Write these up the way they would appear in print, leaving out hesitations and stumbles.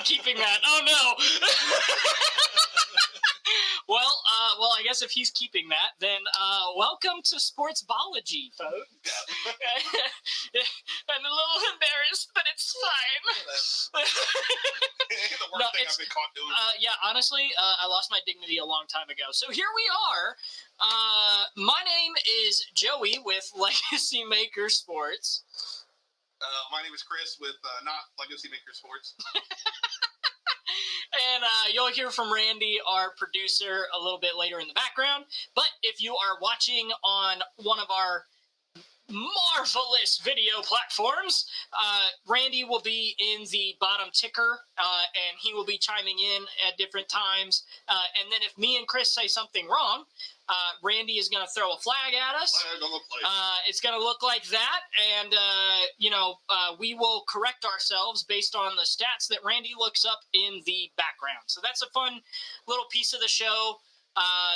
keeping that. Oh, no. Well, I guess if he's keeping that, then welcome to Sportsballogy, folks. I'm a little embarrassed, but it's fine. The worst thing I've been caught doing. Yeah, honestly, I lost my dignity a long time ago. So here we are. My name is Joey with Legacy Maker Sports. My name is Chris with not Legacy Maker Sports. And you'll hear from Randy, our producer, a little bit later in the background. But if you are watching on one of our marvelous video platforms, Randy will be in the bottom ticker, and he will be chiming in at different times. And then if me and Chris say something wrong, Randy is going to throw a flag at us. It's going to look like that, and we will correct ourselves based on the stats that Randy looks up in the background. So that's a fun little piece of the show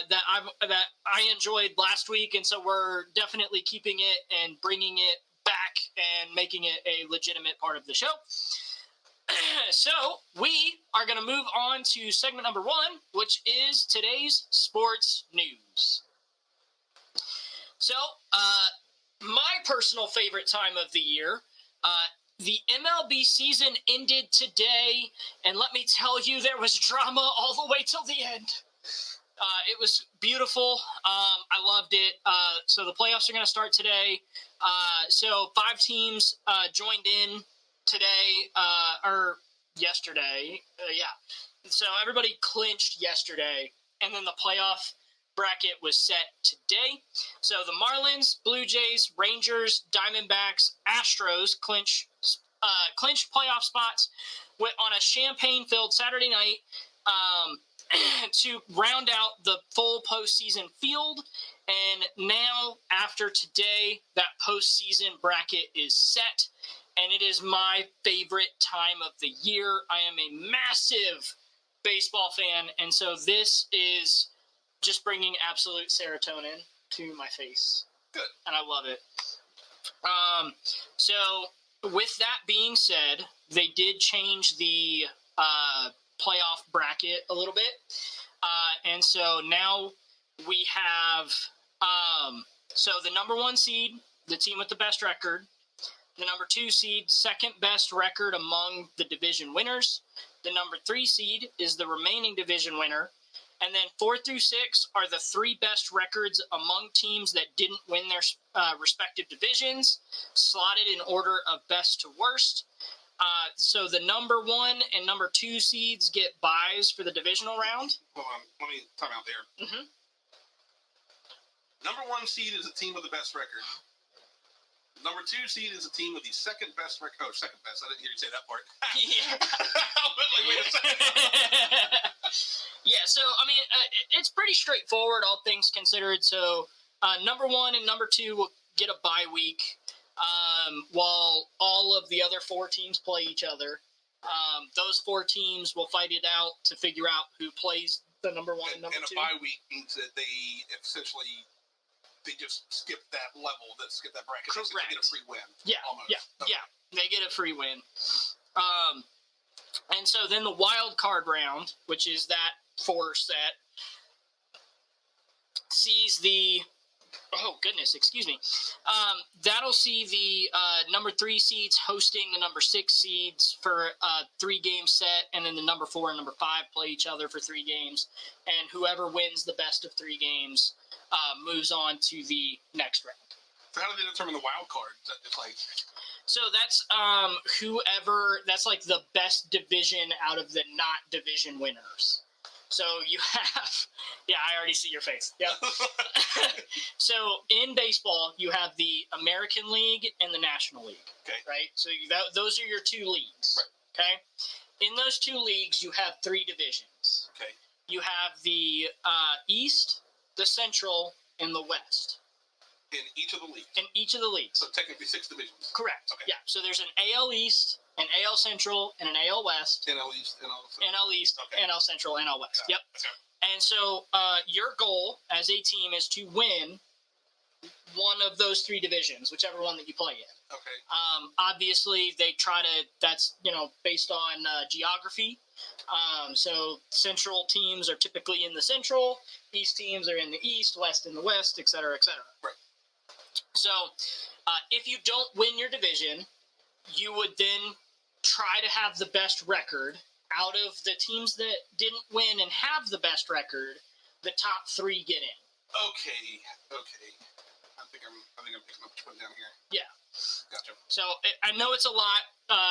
that I enjoyed last week, and so we're definitely keeping it and bringing it back and making it a legitimate part of the show. So we are going to move on to segment number 1, which is today's sports news. So my personal favorite time of the year, the MLB season ended today, and let me tell you, there was drama all the way till the end. It was beautiful. I loved it. So the playoffs are going to start today. So 5 teams joined in today, or yesterday. Yeah. So everybody clinched yesterday, and then the playoff bracket was set today. So the Marlins, Blue Jays, Rangers, Diamondbacks, Astros clinched playoff spots on a champagne-filled Saturday night to round out the full postseason field. And now, after today, that postseason bracket is set, and it is my favorite time of the year. I am a massive baseball fan, and so this is just bringing absolute serotonin to my face. Good. And I love it. So, with that being said, they did change the playoff bracket a little bit. And so now we have so the number 1 seed, the team with the best record. The number 2 seed, second best record among the division winners. The number 3 seed is the remaining division winner. And then 4 through 6 are the 3 best records among teams that didn't win their respective divisions, slotted in order of best to worst. So the number 1 and number 2 seeds get byes for the divisional round. Hold on, let me time out there. Mm-hmm. Number 1 seed is a team with the best record. Number 2 seed is a team with the second best record. Oh, second best. I didn't hear you say that part. Yeah. I was like, wait a second. Yeah, so, I mean, it's pretty straightforward, all things considered. So, number 1 and number 2 will get a bye week, while all of the other 4 teams play each other. Those 4 teams will fight it out to figure out who plays the number 1 and number 2. And a bye week means that they essentially... They just skip that level, skip that bracket. Correct. They get a free win. Yeah, almost. Yeah. They get a free win. And so then the wild card round, which is that 4 set, sees the that'll see the number 3 seeds hosting the number 6 seeds for a 3-game set, and then the number 4 and number 5 play each other for 3 games, and whoever wins the best of 3 games moves on to the next round. So how do they determine the wild card? It's like... So that's whoever, that's like the best division out of the not division winners. So you have, yeah, I already see your face. Yep. So in baseball, you have the American League and the National League. Okay. Right? So those are your 2 leagues. Right. Okay? In those 2 leagues, you have 3 divisions. Okay. You have the East, the Central, and the West. In each of the leagues? In each of the leagues. So technically 6 divisions? Correct. Okay. Yeah. So there's an AL East, an AL Central, and an AL West. NL East, NL East, okay. NL Central, NL West. Got Yep. Okay. And so your goal as a team is to win one of those three divisions, whichever one that you play in. Okay. Obviously, they try to, that's, based on geography. So central teams are typically in the central, east teams are in the east, west in the west, et cetera, et cetera. Right. So if you don't win your division, you would then try to have the best record. Out of the teams that didn't win and have the best record, the top three get in. Okay. I think I'm picking up what you're putting down here. Yeah. Gotcha. So I know it's a lot,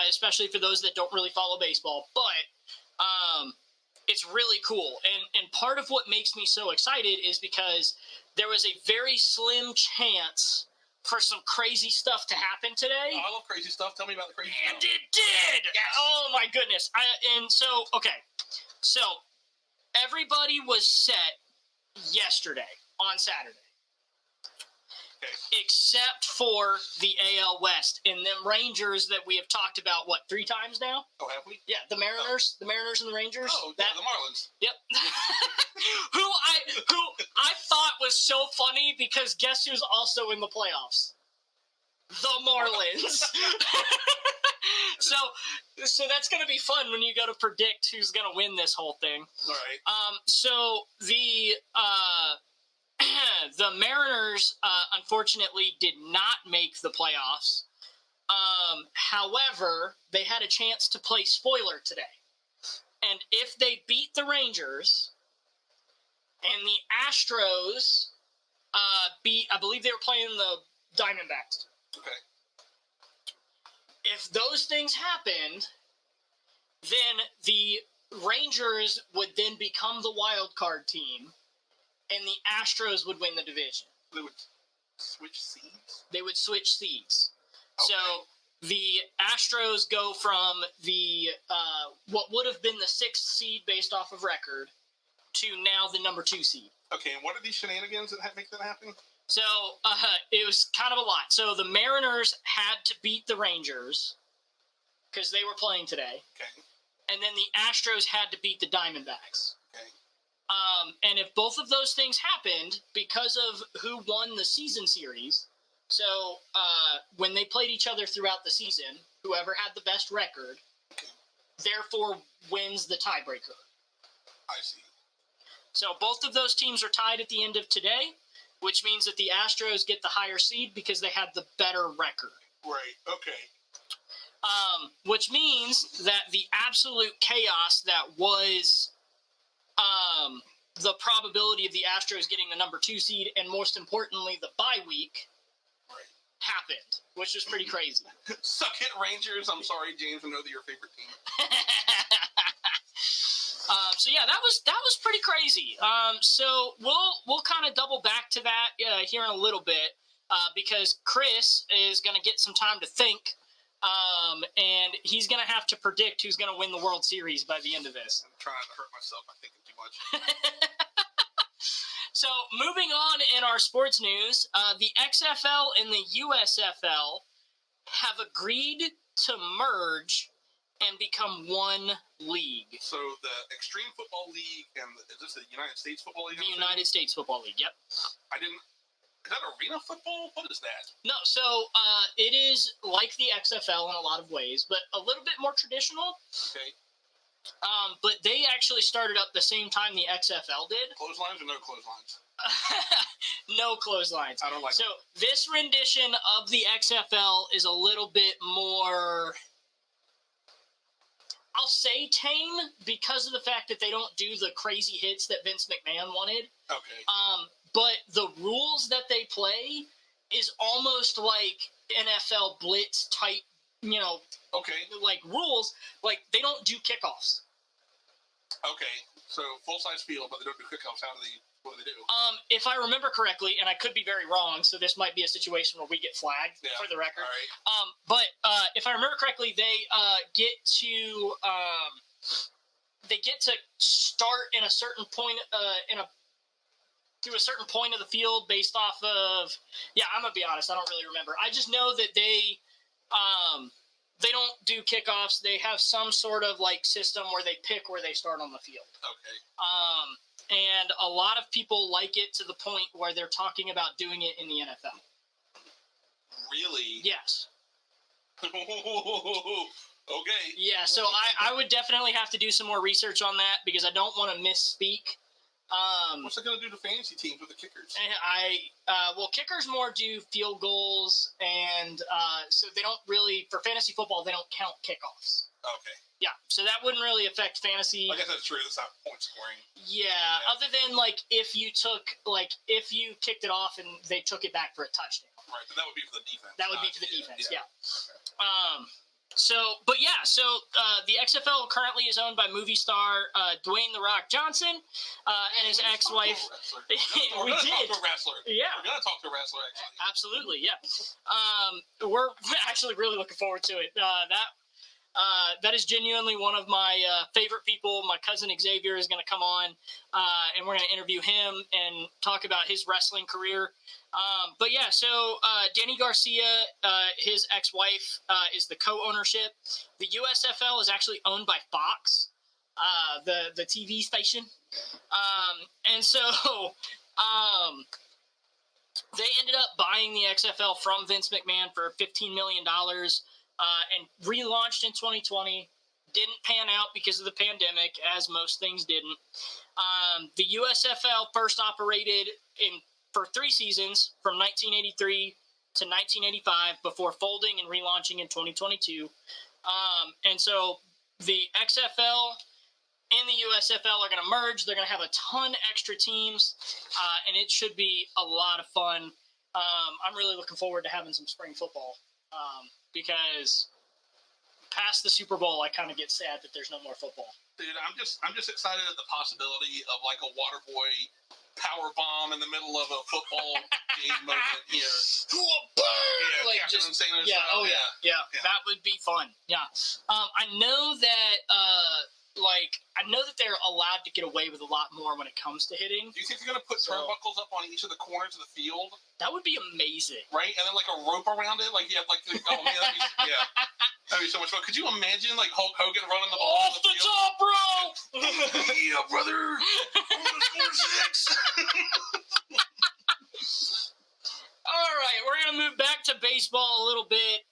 especially for those that don't really follow baseball, but it's really cool. And part of what makes me so excited is because there was a very slim chance for some crazy stuff to happen today. Oh, I love crazy stuff. Tell me about the crazy And stuff. it did! Yes. Oh my goodness. So everybody was set yesterday on Saturday. Okay. Except for the AL West and them Rangers that we have talked about, 3 times now? Oh, have we? Yeah, the Mariners and the Rangers. Oh, the Marlins. Yep. who I thought was so funny because guess who's also in the playoffs? The Marlins. So that's going to be fun when you go to predict who's going to win this whole thing. All right. So the the Mariners, unfortunately, did not make the playoffs. However, they had a chance to play spoiler today. And if they beat the Rangers and the Astros I believe they were playing the Diamondbacks. Okay. If those things happened, then the Rangers would then become the wild card team, and the Astros would win the division. They would switch seeds? They would switch seeds. Okay. So the Astros go from the what would have been the 6th seed based off of record to now the number 2 seed. Okay, and what are these shenanigans that make that happen? So it was kind of a lot. So the Mariners had to beat the Rangers because they were playing today. Okay. And then the Astros had to beat the Diamondbacks. Okay. And if both of those things happened because of who won the season series, so when they played each other throughout the season, whoever had the best record, therefore wins the tiebreaker. I see. So both of those teams are tied at the end of today, which means that the Astros get the higher seed because they had the better record. Right, okay. Which means that the absolute chaos that was the probability of the Astros getting the number 2 seed and most importantly the bye week happened, which was pretty crazy. Suck it, Rangers. I'm sorry, James. I know they're your favorite team. So yeah, that was pretty crazy. So we'll kind of double back to that here in a little bit because Chris is going to get some time to think, and he's going to have to predict who's going to win the World Series by the end of this. I'm trying to hurt myself by thinking too much. So moving on in our sports news, the XFL and the USFL have agreed to merge and become one league. So the Extreme Football League and is this the United States Football League? The United States Football League, yep. Is that arena football? What is that? No, so it is like the XFL in a lot of ways, but a little bit more traditional. Okay. But they actually started up the same time the XFL did. Clotheslines or no clotheslines? No clotheslines. I don't like So this rendition of the XFL is a little bit more, I'll say tame, because of the fact that they don't do the crazy hits that Vince McMahon wanted. Okay. But the rules that they play is almost like NFL blitz type, Okay. like rules. Like they don't do kickoffs. Okay. So full-size field, but they don't do kickoffs. What do they do? If I remember correctly, and I could be very wrong, so this might be a situation where we get flagged for the record. All right. But if I remember correctly, they get to start in a certain point through a certain point of the field based off of. Yeah, I'm gonna be honest. I don't really remember. I just know that they don't do kickoffs. They have some sort of like system where they pick where they start on the field. Okay. And a a lot of people like it to the point where they're talking about doing it in the NFL. Really? Yes. Okay. Yeah, so I would definitely have to do some more research on that because I don't want to misspeak. What's it going to do to fantasy teams with the kickers? Well, kickers more do field goals, and so they don't really, for fantasy football, they don't count kickoffs. Okay. Yeah, so that wouldn't really affect fantasy. I guess that's true. That's not point scoring. Yeah, other than, if you kicked it off and they took it back for a touchdown. Right, but that would be for the defense. That would be for the defense, yeah. Okay. So the XFL currently is owned by movie star Dwayne "The Rock" Johnson and his ex-wife. We're going to talk to a wrestler. Yeah. We're going to talk to a wrestler, actually. Absolutely, yeah. We're actually really looking forward to it. That is genuinely one of my favorite people. My cousin Xavier is going to come on, and we're going to interview him and talk about his wrestling career. So Danny Garcia, his ex-wife, is the co-ownership. The USFL is actually owned by Fox, the TV station. They ended up buying the XFL from Vince McMahon for $15 million and relaunched in 2020. Didn't pan out because of the pandemic, as most things didn't. The USFL first operated for 3 seasons from 1983 to 1985 before folding and relaunching in 2022. And so the XFL and the USFL are going to merge. They're going to have a ton extra teams, and it should be a lot of fun. I'm really looking forward to having some spring football because past the Super Bowl, I kind of get sad that there's no more football. Dude, I'm just excited at the possibility of like a water boy power bomb in the middle of a football game moment here. That would be fun. Yeah. I know that they're allowed to get away with a lot more when it comes to hitting. Do you think they're going to put turnbuckles up on each of the corners of the field? That would be amazing. Right? And then like a rope around it? Like, oh man, that'd be so much fun. Could you imagine like Hulk Hogan running the ball off the top rope? Yeah, brother. I'm going to score 6. All right, we're going to move back to baseball a little bit.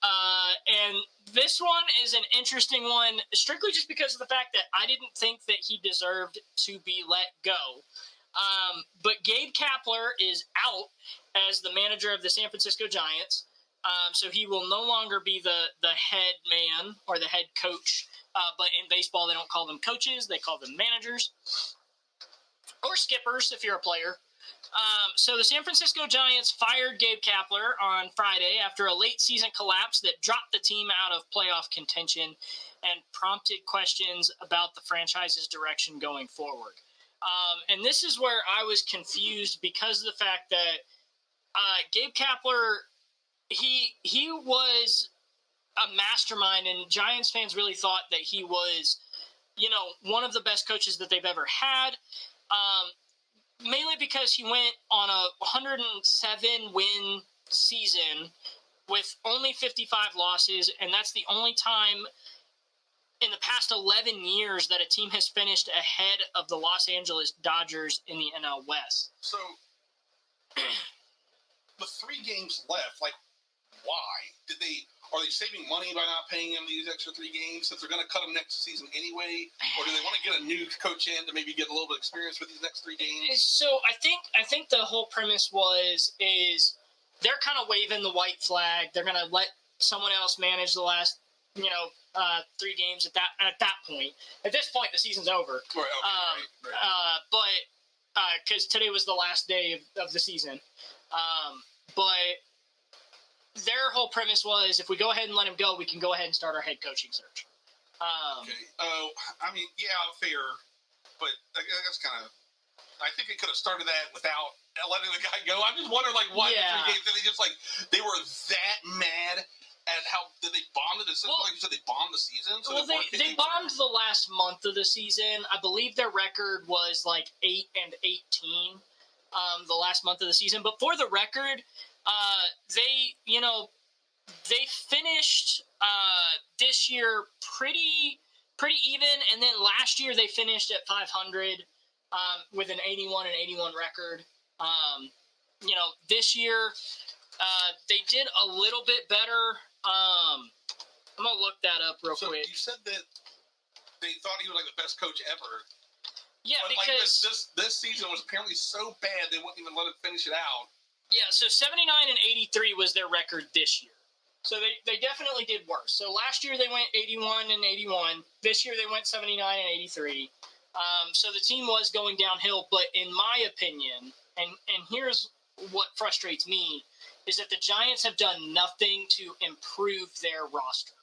And this one is an interesting one, strictly just because of the fact that I didn't think that he deserved to be let go. But Gabe Kapler is out as the manager of the San Francisco Giants. So he will no longer be the head man or the head coach. But in baseball, they don't call them coaches. They call them managers. Or skippers if you're a player. So the San Francisco Giants fired Gabe Kapler on Friday after a late season collapse that dropped the team out of playoff contention and prompted questions about the franchise's direction going forward. And this is where I was confused because of the fact that Gabe Kapler, he was a mastermind, and Giants fans really thought that he was, one of the best coaches that they've ever had. Mainly because he went on a 107-win season with only 55 losses, and that's the only time in the past 11 years that a team has finished ahead of the Los Angeles Dodgers in the NL West. So, with 3 games left, why? Are they saving money by not paying him these extra 3 games since they're going to cut him next season anyway? Or do they want to get a new coach in to maybe get a little bit of experience with these next 3 games? So I think the whole premise is they're kind of waving the white flag. They're going to let someone else manage the last 3 games at that point. At this point, the season's over. Right, right. But because today was the last day of the season. But their whole premise was, if we go ahead and let him go, we can go ahead and start our head coaching search. Okay. Fair. But that's kind of... I think they could have started that without letting the guy go. I'm just wondering, why the 3 games? Did they just, they were that mad at how... Did they bomb the season? Like you said, they bombed the season? So they bombed the last month of the season. I believe their record was, 8-18 the last month of the season. But for the record... they finished this year pretty even, and then last year they finished at 500. with an 81-81 record. This year they did a little bit better. I'm gonna look that up real quick. You said that they thought he was like the best coach ever. Yeah, but because this season was apparently so bad they wouldn't even let him finish it out. Yeah, so 79-83 was their record this year. So they definitely did worse. So last year they went 81-81. This year they went 79-83. So the team was going downhill. But in my opinion, and here's what frustrates me, is that the Giants have done nothing to improve their roster.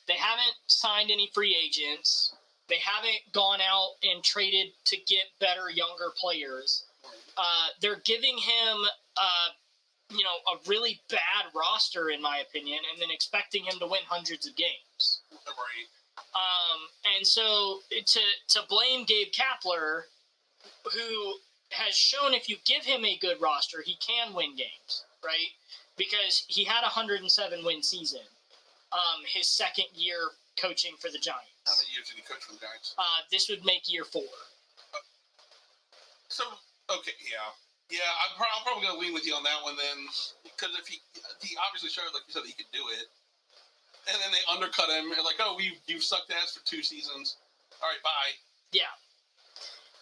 They haven't signed any free agents. They haven't gone out and traded to get better, younger players. They're giving him a really bad roster, in my opinion, and then expecting him to win hundreds of games. Right. And so to blame Gabe Kapler, who has shown if you give him a good roster, he can win games, right? Because he had a 107-win season, his second year coaching for the Giants. How many years did he coach for the Giants? This would make year 4. Okay, yeah. Yeah, I'm probably going to lean with you on that one then, because if he obviously showed, like you said, that he could do it, and then they undercut him, and like, oh, you've sucked ass for 2 seasons. All right, bye. Yeah.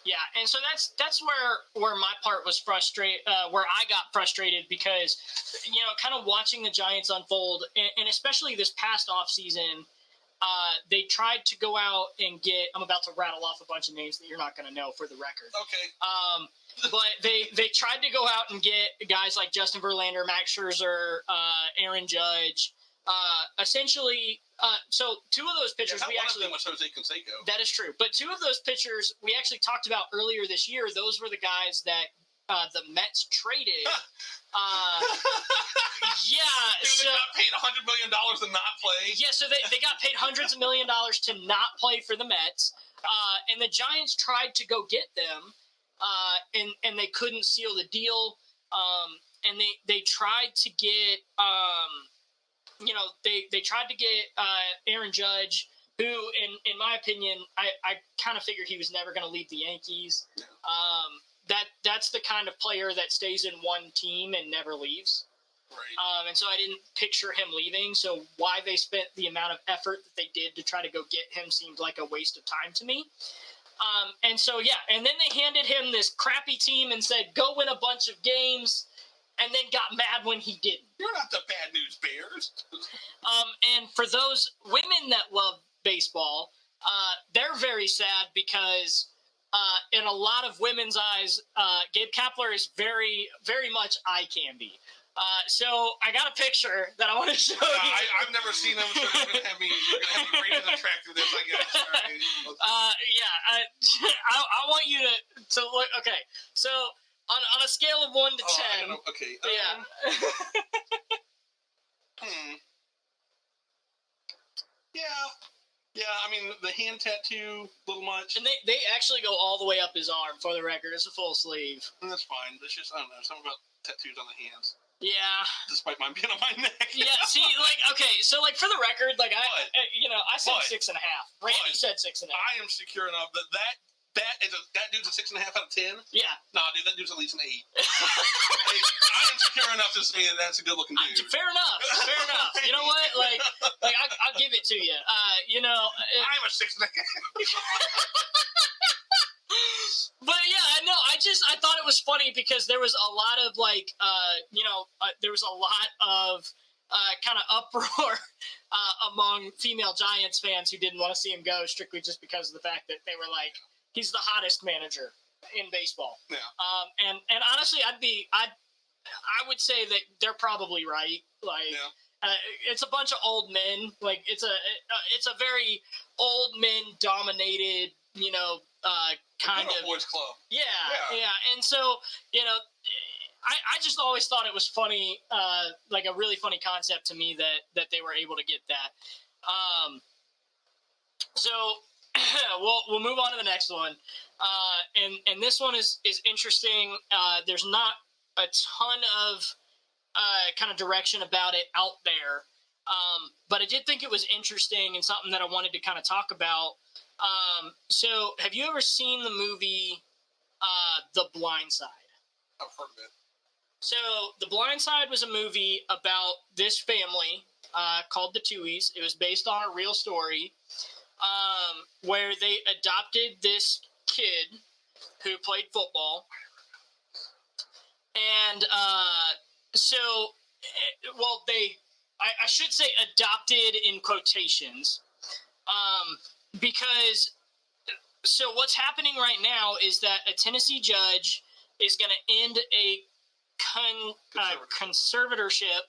Yeah, and so that's where my part was frustrated, where I got frustrated because, kind of watching the Giants unfold, and especially this past offseason, they tried to go out and get – I'm about to rattle off a bunch of names that you're not going to know for the record. Okay. But they tried to go out and get guys like Justin Verlander, Max Scherzer, Aaron Judge. Essentially, so 2 of those pitchers one of them was Jose Canseco. That is true. But 2 of those pitchers we actually talked about earlier this year. Those were the guys that the Mets traded. Yeah. They got paid $100 million to not play. Yeah, so they got paid hundreds of $1 million to not play for the Mets. And the Giants tried to go get them. And they couldn't seal the deal. And they tried to get, they tried to get Aaron Judge, who, in my opinion, I kind of figured he was never going to leave the Yankees. That's the kind of player that stays in one team and never leaves. Right. And so I didn't picture him leaving. So why they spent the amount of effort that they did to try to go get him seemed like a waste of time to me. And so, yeah, and then they handed him this crappy team and said, go win a bunch of games, and then got mad when he didn't. You're not the Bad News Bears. And for those women that love baseball, they're very sad because in a lot of women's eyes, Gabe Kapler is very, very much eye candy. So I got a picture that I want to show you. I've never seen them, so you're going to have me rated attractiveness, I guess. Right. I want you to look. Okay, so on a scale of 1 to 10. Okay. Yeah. Yeah, I mean, the hand tattoo, a little much. And they actually go all the way up his arm, for the record. It's a full sleeve. And that's fine. It's just, I don't know, something about tattoos on the hands. Yeah. Despite mine being on my neck. Yeah, see, okay, so, for the record, I said 6.5. Randy said 6.5. I am secure enough that dude's a 6.5 out of 10? Yeah. Nah, dude, that dude's at least an 8. Hey, I am secure enough to say that's a good-looking dude. Fair enough. You know what? I'll give it to you. I'm a 6.5. But yeah, no, I thought it was funny because there was a lot of there was a lot of kind of uproar among female Giants fans who didn't want to see him go strictly just because of the fact that they were like, he's the hottest manager in baseball. Yeah. And honestly, I would say that they're probably right. It's a bunch of old men. It's a very old men dominated, kind of boys club. Yeah. And so, I just always thought it was funny, a really funny concept to me that they were able to get that. So we'll move on to the next one. And this one is interesting. There's not a ton of kind of direction about it out there. But I did think it was interesting and something that I wanted to kind of talk about. So have you ever seen the movie The Blind Side? I've heard of it. So The Blind Side was a movie about this family called the Tuohys. It was based on a real story where they adopted this kid who played football. And I should say adopted in quotations, because so what's happening right now is that a Tennessee judge is going to end a conservatorship.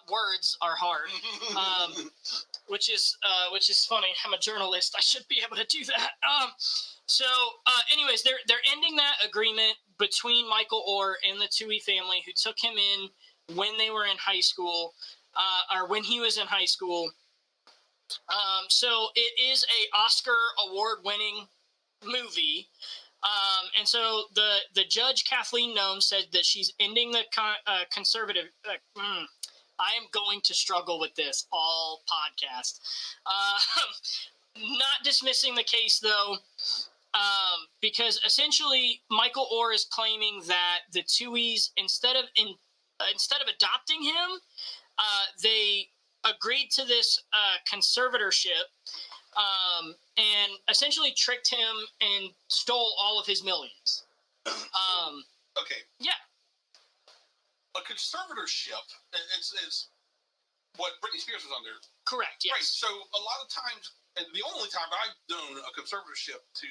Words are hard, which is funny. I'm a journalist. I should be able to do that. Anyways, they're ending that agreement between Michael Oher and the Tuohy family, who took him in when they were in high school, or when he was in high school. So it is a Oscar award-winning movie. And so the judge, Kathleen Nome, said that she's ending the conservative. I am going to struggle with this all podcast. Not dismissing the case, though, because essentially Michael Oher is claiming that the Tuohys, instead of adopting him, they agreed to this conservatorship and essentially tricked him and stole all of his millions. Okay. Yeah. A conservatorship is what Britney Spears was under. Correct, yes. Right, so a lot of times, and the only time I've known a conservatorship to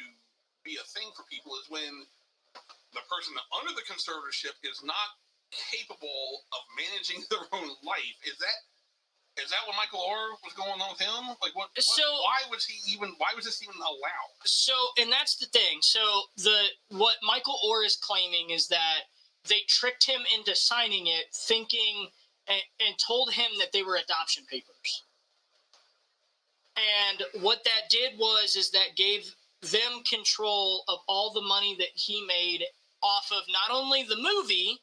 be a thing for people is when the person under the conservatorship is not capable of managing their own life. Is that what Michael Oher was going on with him? Like, why was this even allowed? So, and that's the thing. So, what Michael Oher is claiming is that they tricked him into signing it, thinking and told him that they were adoption papers. And what that did is that gave them control of all the money that he made off of not only the movie,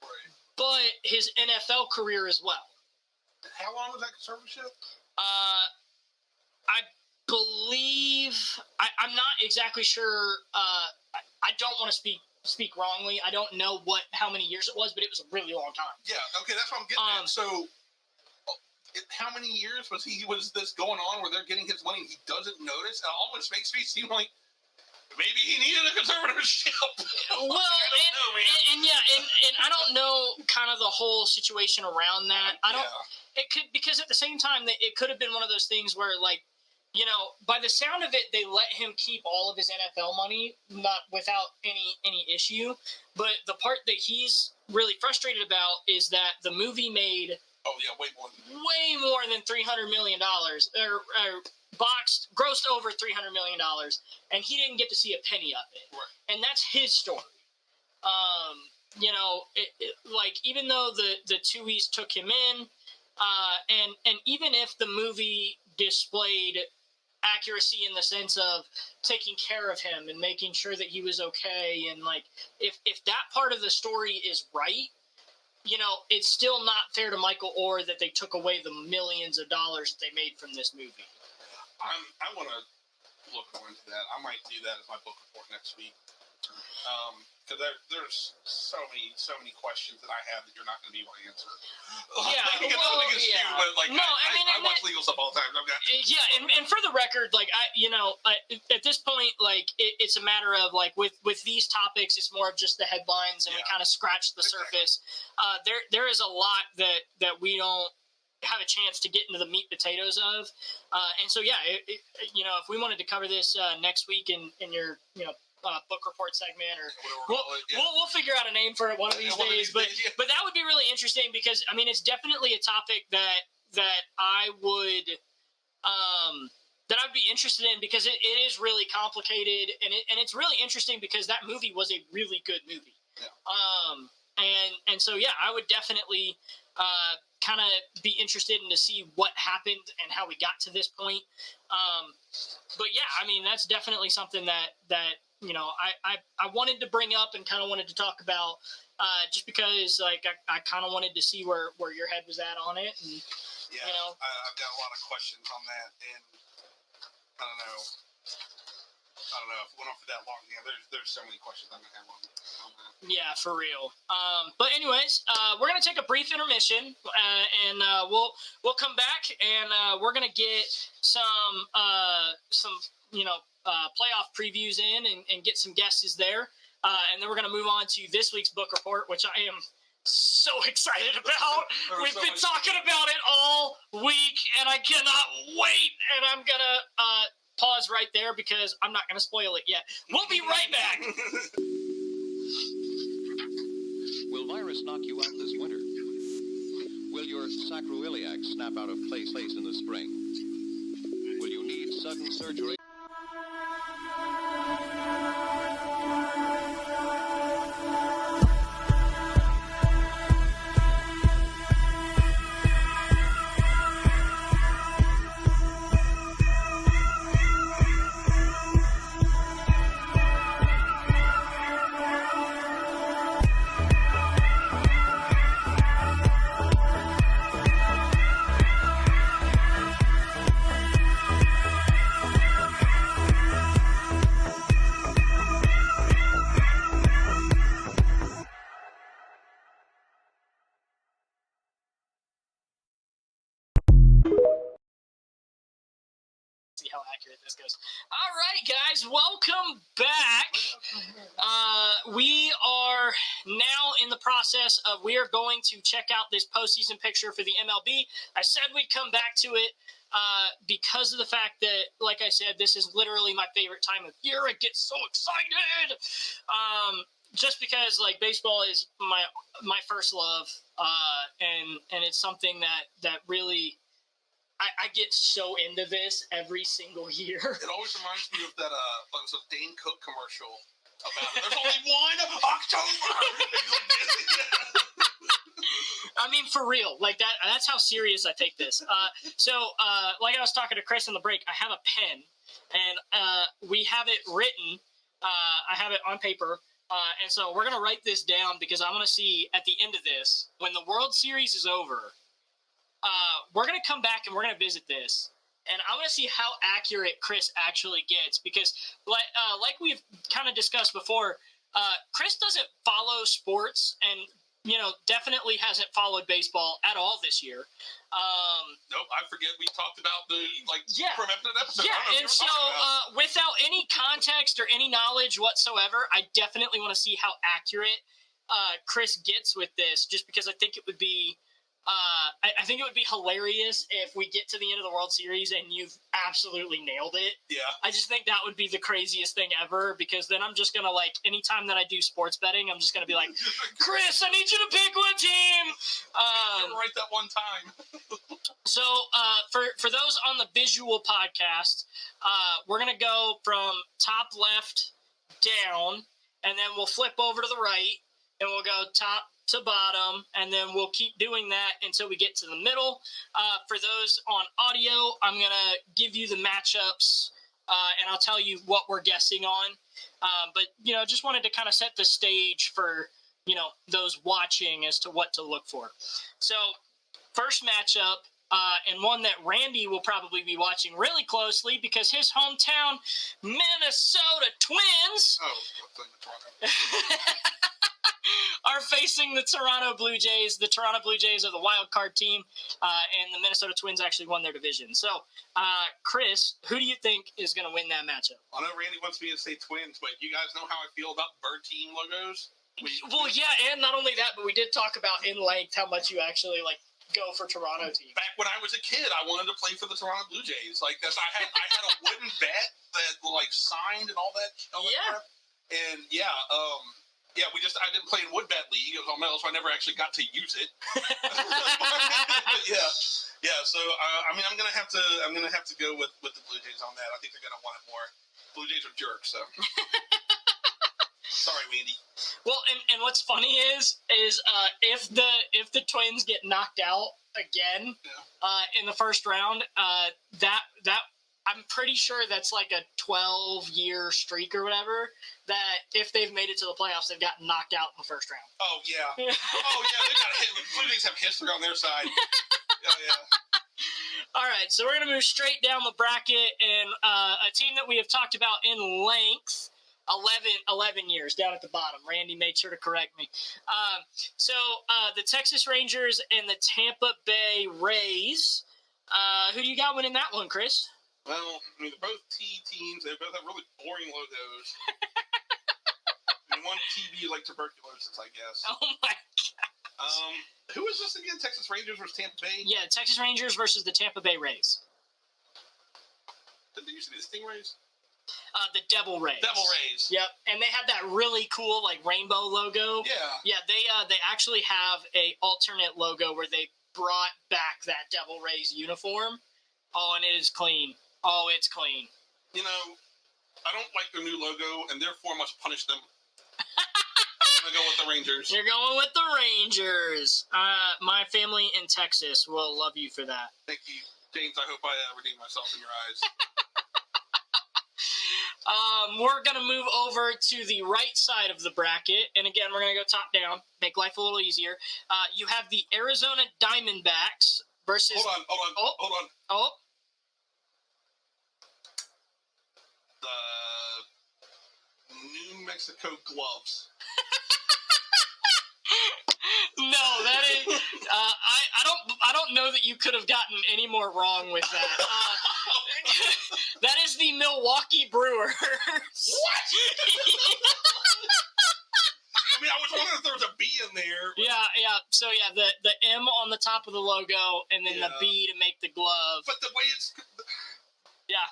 right, but his NFL career as well. How long was that conservatorship? I believe I'm not exactly sure. I don't want to speak wrongly. I don't know how many years it was, but it was a really long time. Yeah. Okay, that's what I'm getting at. So, how many years was this going on where they're getting his money and he doesn't notice? It almost makes me seem like maybe he needed a conservatorship. Well, and I don't know kind of the whole situation around that. It could, because at the same time, it could have been one of those things where, like, you know, by the sound of it, they let him keep all of his NFL money, not without any issue. But the part that he's really frustrated about is that the movie made way more than $300 million, or grossed over $300 million, and he didn't get to see a penny of it. Right. And that's his story. You know, like, even though the Tuohys took him in, and even if the movie displayed accuracy in the sense of taking care of him and making sure that he was okay, and like if that part of the story is right, you know, it's still not fair to Michael Oher that they took away the millions of dollars that they made from this movie. I want to look more into that. I might do that as my book report next week. Because there's so many questions that I have that you're not going to be able to answer. Yeah, I watch legal stuff all the time. And for the record, like, at this point, like, it's a matter of, like, with these topics, it's more of just the headlines, and we kind of scratch the surface. There is a lot that we don't have a chance to get into the meat potatoes of, and so if we wanted to cover this next week in your book report segment, or we'll figure out a name for it one of these days. But that would be really interesting, because I mean, it's definitely a topic that I would be interested in, because it is really complicated, and it's really interesting because that movie was a really good movie. And so I would definitely kind of be interested in to see what happened and how we got to this point. But I mean, that's definitely something that you know, I wanted to bring up and kind of wanted to talk about, just because, like, I kind of wanted to see where your head was at on it. And, I've got a lot of questions on that. And I don't know. If it went on for that long. Yeah, there's so many questions I'm gonna have on that. Yeah, for real. But anyways, we're gonna take a brief intermission, and we'll come back, and we're gonna get some playoff previews in, and get some guesses there, and then we're gonna move on to this week's book report, which I am so excited about. We've been talking about it all week, and I cannot wait. And I'm gonna pause right there because I'm not gonna spoil it yet. We'll be right back. Will virus knock you out this winter? Will your sacroiliac snap out of place in the spring? Will you need sudden surgery? See how accurate this goes. All right, guys, welcome back. We are now in the process of, we are going to check out this postseason picture for the MLB. I said we'd come back to it because of the fact that, like I said, this is literally my favorite time of year. I get so excited. Just because, like, baseball is my first love, and it's something that really, I get so into this every single year. It always reminds me of that Dane Cook commercial about it. There's only one October. I mean, for real, like that's how serious I take this. So like I was talking to Chris in the break, I have a pen, and we have it written. I have it on paper. And so we're going to write this down because I want to see at the end of this, when the World Series is over, we're going to come back and we're going to visit this. And I want to see how accurate Chris actually gets because like we've kind of discussed before, Chris doesn't follow sports and, definitely hasn't followed baseball at all this year. Nope, I forget we talked about from episode. Yeah, and so without any context or any knowledge whatsoever, I definitely want to see how accurate Chris gets with this, just because I think it would be I think it would be hilarious if we get to the end of the World Series and you've absolutely nailed it. Yeah. I just think that would be the craziest thing ever, because then I'm just going to, anytime that I do sports betting, I'm just going to be like, Chris, I need you to pick one team. Right that one time. So for those on the visual podcast, we're going to go from top left down, and then we'll flip over to the right, and we'll go top to bottom, and then we'll keep doing that until we get to the middle. For those on audio, I'm going to give you the matchups, and I'll tell you what we're guessing on. But, just wanted to kind of set the stage for, those watching as to what to look for. So, first matchup, and one that Randy will probably be watching really closely because his hometown Minnesota Twins are facing the Toronto Blue Jays. The Toronto Blue Jays are the wild card team, and the Minnesota Twins actually won their division. So, Chris, who do you think is going to win that matchup? I know Randy wants me to say Twins, but you guys know how I feel about bird team logos? Yeah, and not only that, but we did talk about in length how much you actually, go for Toronto team. Back when I was a kid, I wanted to play for the Toronto Blue Jays. I had a wooden bat that signed and all that. Yeah. And I didn't play in Wood Bat League. It was on metal, so I never actually got to use it. Yeah. So I'm gonna have to go with the Blue Jays on that. I think they're gonna want it more. Blue Jays are jerks, so. Sorry, Randy. Well, and what's funny is if the Twins get knocked out again in the first round, that I'm pretty sure that's like a 12-year streak or whatever, that if they've made it to the playoffs, they've gotten knocked out in the first round. Oh, yeah. Blue Jays have history on their side. Yeah. All right, so we're going to move straight down the bracket, and a team that we have talked about in length, 11 years down at the bottom. Randy made sure to correct me. So the Texas Rangers and the Tampa Bay Rays. Who do you got winning that one, Chris? Well, I mean, they're both T teams. They both have really boring logos. I mean, one TB like tuberculosis, I guess. Oh, my God. Who is this again? Texas Rangers versus Tampa Bay? Yeah, Texas Rangers versus the Tampa Bay Rays. Did they used to be the Stingrays? The Devil Rays. Devil Rays. Yep, and they had that really cool rainbow logo. Yeah. Yeah, they actually have a alternate logo where they brought back that Devil Rays uniform. Oh, and it is clean. Oh, it's clean. You know, I don't like their new logo, and therefore must punish them. I'm gonna go with the Rangers. You're going with the Rangers. My family in Texas will love you for that. Thank you, James. I hope I redeem myself in your eyes. We're going to move over to the right side of the bracket. And again, we're going to go top down, make life a little easier. You have the Arizona Diamondbacks versus... Hold on. Oh. The New Mexico Gloves. No, that is... I don't know that you could have gotten any more wrong with that. That is the Milwaukee Brewers. What? I mean, I was wondering if there was a B in there. Yeah. So, the M on the top of the logo, and then the B to make the glove. But the way it's... Yeah.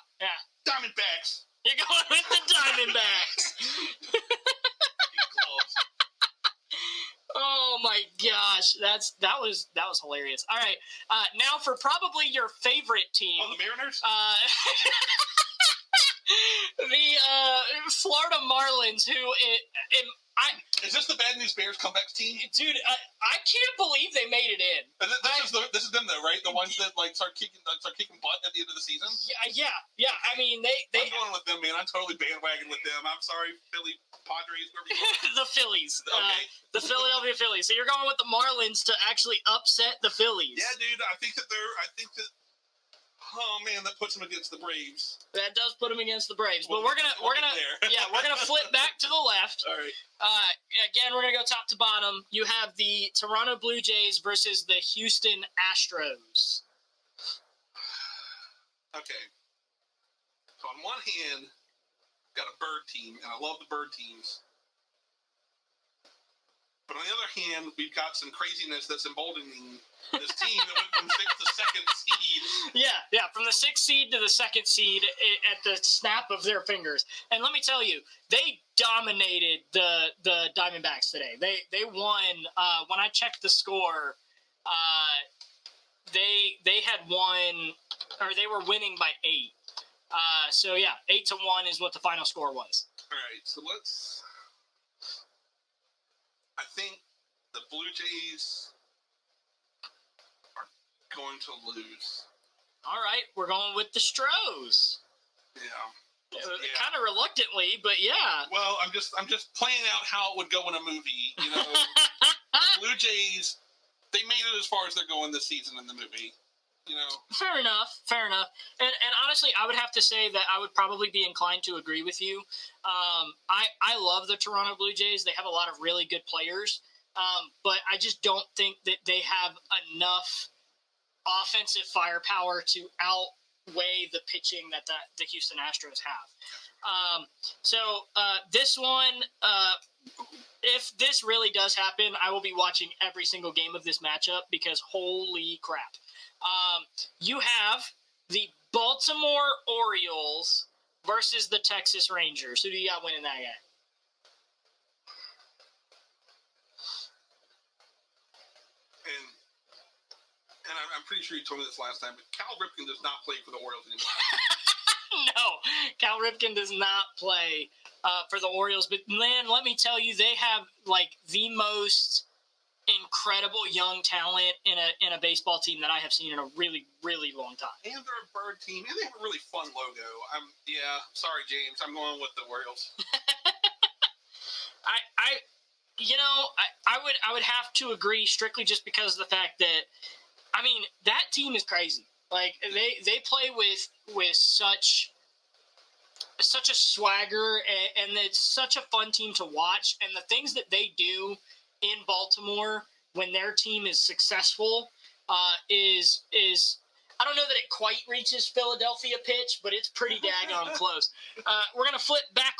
Diamondbacks. You're going with the Diamondbacks. Gloves. Oh my gosh, that was hilarious. All right, now for probably your favorite team. Oh, the Mariners? The Florida Marlins, who is this the Bad News Bears comeback team? Dude, I can't believe they made it in. This is them though, right? The ones that start kicking butt at the end of the season. Yeah. I mean, they. I'm going with them, man. I'm totally bandwagon with them. I'm sorry, Philly Padres, whoever you want. The Phillies. Okay. The Philadelphia Phillies. So you're going with the Marlins to actually upset the Phillies. Yeah, dude. I think that. Oh man, that puts them against the Braves. That does put them against the Braves. But we're gonna flip back to the left. All right. Again, we're gonna go top to bottom. You have the Toronto Blue Jays versus the Houston Astros. Okay. So on one hand, got a bird team, and I love the bird teams. But on the other hand, we've got some craziness that's emboldening this team that went from 6th to 2nd seed. Yeah, from the 6th seed to the 2nd seed at the snap of their fingers. And let me tell you, they dominated the Diamondbacks today. They won. When I checked the score, they had won, or they were winning by 8. So yeah, 8-1 is what the final score was. All right, so I think the Blue Jays are going to lose. All right, we're going with the Stros. Yeah. Kind of reluctantly, but yeah. Well, I'm just playing out how it would go in a movie. You know, the Blue Jays, they made it as far as they're going this season in the movie. You know. Fair enough. And honestly, I would have to say that I would probably be inclined to agree with you. I love the Toronto Blue Jays. They have a lot of really good players, but I just don't think that they have enough offensive firepower to outweigh the pitching that the Houston Astros have. So this one, if this really does happen, I will be watching every single game of this matchup because holy crap. You have the Baltimore Orioles versus the Texas Rangers. Who do you got winning that game? And I'm pretty sure you told me this last time, but Cal Ripken does not play for the Orioles anymore. No, Cal Ripken does not play for the Orioles. But, man, let me tell you, they have, the most incredible young talent in a baseball team that I have seen in a really, really long time. And they're a bird team, and they have a really fun logo. Sorry, James, I'm going with the Orioles. I would have to agree strictly just because of the fact that, I mean, that team is crazy. Like they play with such a swagger, and it's such a fun team to watch. And the things that they do in Baltimore when their team is successful is I don't know that it quite reaches Philadelphia pitch, but it's pretty daggone close. We're gonna flip back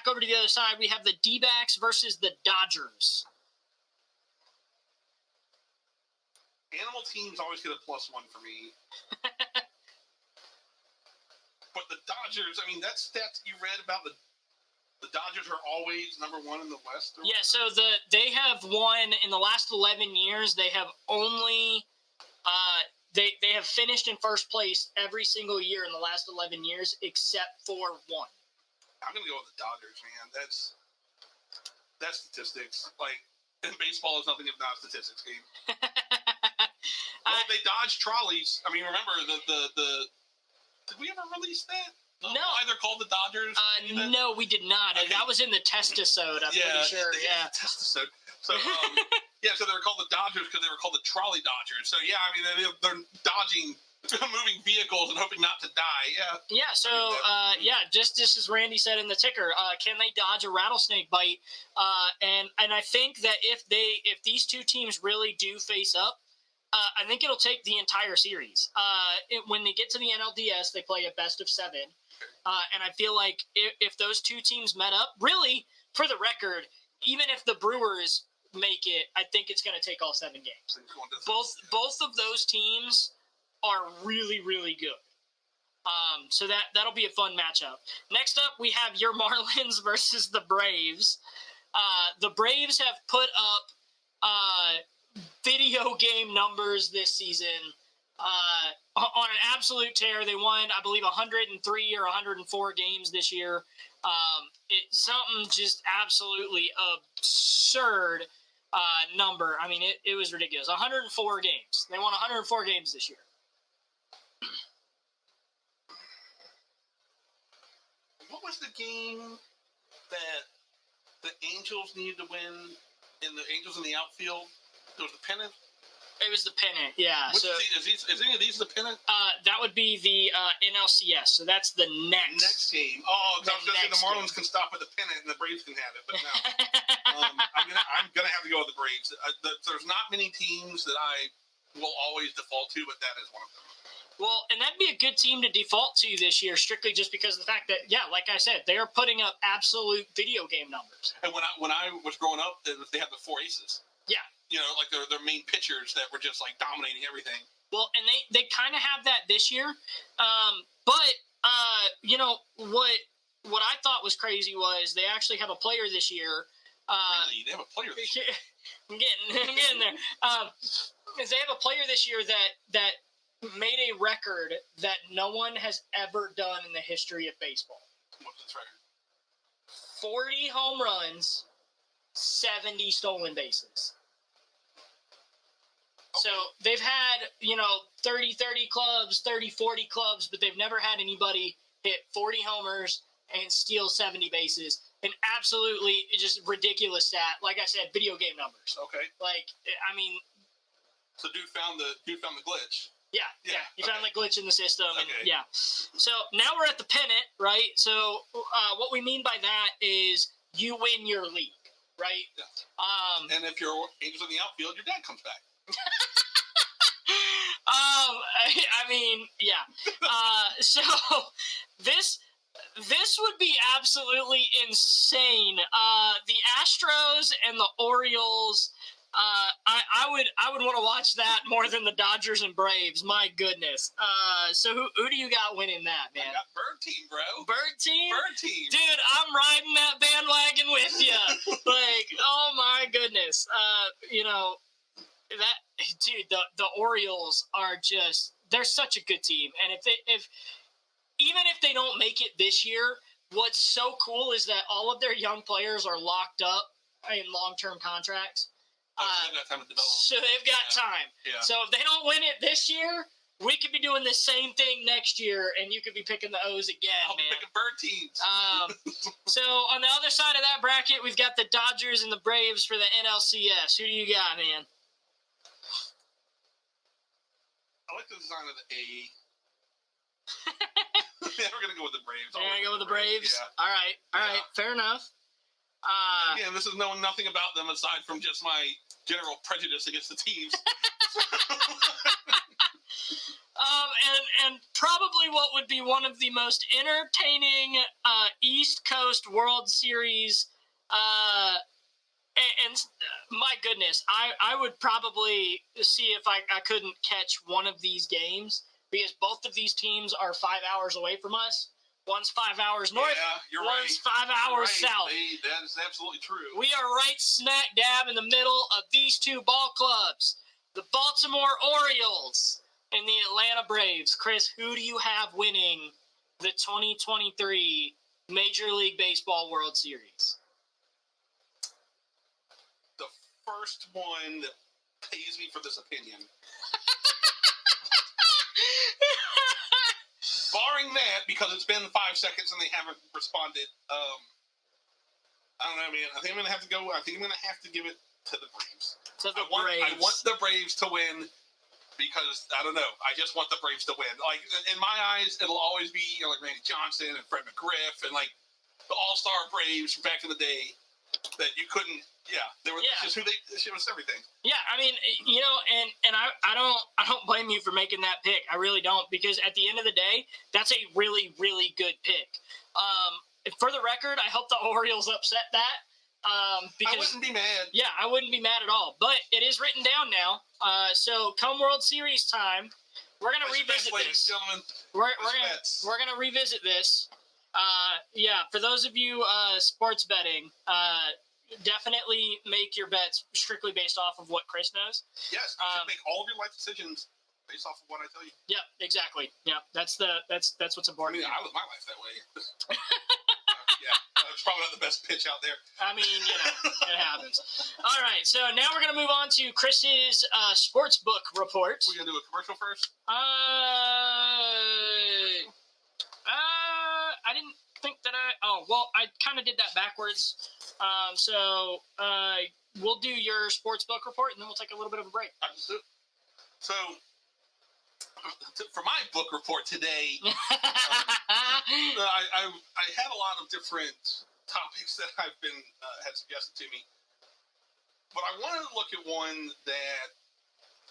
over to the other side. We have the D-backs versus the Dodgers. Animal teams always get a +1 for me. But the Dodgers, I mean, that's you read about the Dodgers are always number 1 in the West. Yeah, so they have won in the last 11 years. They have only they have finished in first place every single year in the last 11 years except for one. I'm gonna go with the Dodgers, man. That's statistics. Like, in baseball, is nothing if not a statistics game. Well, they dodge trolleys. I mean, remember the did we ever release that? No. Why they're called the Dodgers? No, we did not. Okay. That was in the testisode, I'm pretty sure. Yeah. Testisode. So, so they were called the Dodgers because they were called the Trolley Dodgers. So, yeah, I mean, they're dodging moving vehicles and hoping not to die. Yeah. Yeah, so, just as Randy said in the ticker, can they dodge a rattlesnake bite? And I think that if these two teams really do face up, I think it'll take the entire series. When they get to the NLDS, they play a best of 7. And I feel like if those two teams met up, really, for the record, even if the Brewers make it, I think it's going to take all 7 games. Both of those teams are really, really good. So that'll be a fun matchup. Next up, we have your Marlins versus the Braves. The Braves have put up video game numbers this season on an absolute tear. They won, I believe, 103 or 104 games this year. It's something just absolutely absurd number. I mean, it was ridiculous. 104 games. They won 104 games this year. What was the game that the Angels needed to win in the Angels in the outfield? It was the pennant? It was the pennant, yeah. Is any of these the pennant? That would be the NLCS, so that's the next game. Oh, because I was going to say the Marlins can stop at the pennant and the Braves can have it, but no. I'm going to have to go with the Braves. There's not many teams that I will always default to, but that is one of them. Well, and that'd be a good team to default to this year, strictly just because of the fact that, yeah, like I said, they are putting up absolute video game numbers. And when I was growing up, they had the 4 aces. Yeah. You know, like their main pitchers that were just like dominating everything. Well, and they kind of have that this year. But you know, what I thought was crazy was they actually have a player this year. Really? They have a player this year? I'm getting there. They have a player this year that made a record that no one has ever done in the history of baseball. What's this record? 40 home runs, 70 stolen bases. Okay. So they've had, 30 clubs, 30, 40 clubs, but they've never had anybody hit 40 homers and steal 70 bases. An absolutely just ridiculous stat. Like I said, video game numbers. Okay. So dude found the glitch. Yeah. You found the glitch in the system. Okay. And, yeah. So now we're at the pennant, right? So what we mean by that is you win your league, right? Yeah. And if you're Angels in the outfield, your dad comes back. Yeah. So this would be absolutely insane. The Astros and the Orioles. I would want to watch that more than the Dodgers and Braves. My goodness. So who do you got winning that, man? I got Bird Team, bro. Bird Team? Bird Team. Dude, I'm riding that bandwagon with you. Oh my goodness. The Orioles are they're such a good team. And even if they don't make it this year, what's so cool is that all of their young players are locked up in long-term contracts. So they've got time. Yeah. So if they don't win it this year, we could be doing the same thing next year, and you could be picking the O's again, I'll be picking Bird Teams. So on the other side of that bracket, we've got the Dodgers and the Braves for the NLCS. Who do you got, man? I like the design of the A. Yeah, we're gonna go with the Braves. You're gonna go with the Braves? Yeah. All right, fair enough. Again, this is knowing nothing about them aside from just my general prejudice against the teams. And probably what would be one of the most entertaining East Coast World Series. And my goodness, I would probably see if I couldn't catch one of these games because both of these teams are 5 hours away from us. One's 5 hours north, one's 5 hours south. That is absolutely true. We are right smack dab in the middle of these two ball clubs, the Baltimore Orioles and the Atlanta Braves. Chris, who do you have winning the 2023 Major League Baseball World Series? The first one that pays me for this opinion. Barring that, because it's been 5 seconds and they haven't responded, I don't know, man. I think I'm going to have to go. I think I'm going to have to give it to the Braves. I want the Braves to win because, I don't know, I just want the Braves to win. Like, in my eyes, it'll always be, like Randy Johnson and Fred McGriff and, like, the all-star Braves from back in the day that you couldn't, just who it was everything. Yeah, I mean, and I don't blame you for making that pick. I really don't, because at the end of the day, that's a really, really good pick. For the record, I hope the Orioles upset that. Because, I wouldn't be mad. Yeah, I wouldn't be mad at all. But it is written down now. So come World Series time, we're gonna revisit this. Gentlemen. We're gonna revisit this. For those of you sports betting, definitely make your bets strictly based off of what Chris knows. Yes, you should make all of your life decisions based off of what I tell you. Yep, exactly. Yeah, that's what's important. I mean, I live my life that way. That's probably not the best pitch out there. I mean, it happens. All right, so now we're going to move on to Chris's sports book report. We're going to do a commercial first? I didn't think that I kind of did that backwards. We'll do your sports book report, and then we'll take a little bit of a break. So, for my book report today, I had a lot of different topics that I've been had suggested to me, but I wanted to look at one that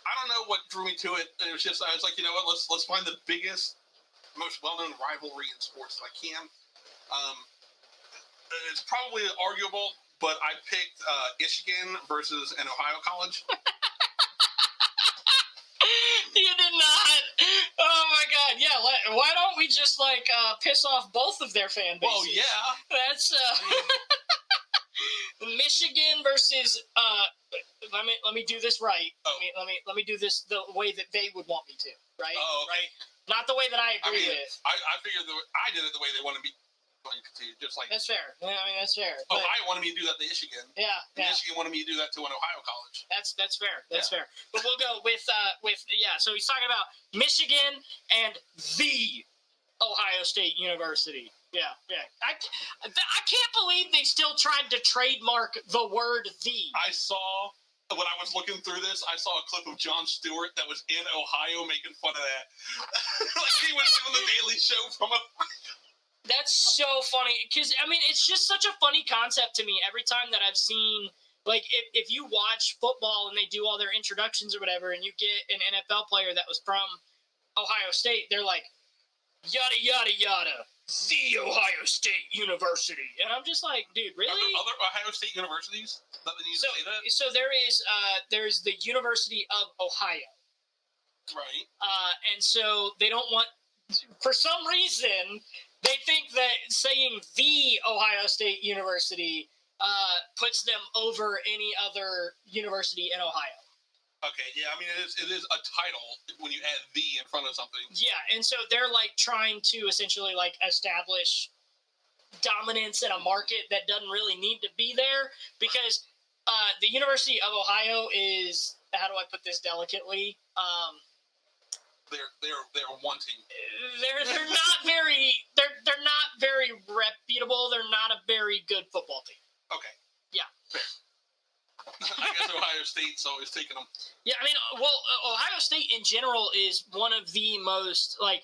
I don't know what drew me to it. It was just I was like, you know what? Let's find the biggest, most well-known rivalry in sports that I can. It's probably arguable, but I picked Michigan versus an Ohio college. You did not. Oh my God! Yeah, why don't we just piss off both of their fan bases? Well, yeah. That's Michigan versus. Let me do this right. Oh. Let me do this the way that they would want me to. Right. Oh, okay. Right. Not the way that I agree with. I figured I did it the way they wanted me. Just like that's fair. Yeah, I mean that's fair. Ohio wanted me to do that to Michigan. Yeah. Michigan wanted me to do that to an Ohio college. That's fair. That's fair. But we'll go with. So he's talking about Michigan and the Ohio State University. Yeah. I can't believe they still tried to trademark the word "the." I saw. When I was looking through this, I saw a clip of Jon Stewart that was in Ohio making fun of that. Like he was doing the Daily Show from Ohio. That's so funny because I mean it's just such a funny concept to me every time that I've seen if you watch football and they do all their introductions or whatever and you get an NFL player that was from Ohio State, they're like yada yada yada the Ohio State University, and I'm just like, dude, really? Are there other Ohio State universities that they need to say that? So there's the University of Ohio, right? And so they don't want, for some reason. They think that saying the Ohio State University puts them over any other university in Ohio. Okay, yeah, I mean, it is a title when you add the in front of something. Yeah, and so they're, trying to essentially, establish dominance in a market that doesn't really need to be there because the University of Ohio is, how do I put this delicately, They're wanting. They're not very reputable. They're not a very good football team. Okay. Yeah. Fair. I guess Ohio State's always taking them. Yeah, I mean, well, Ohio State in general is one of the most, like,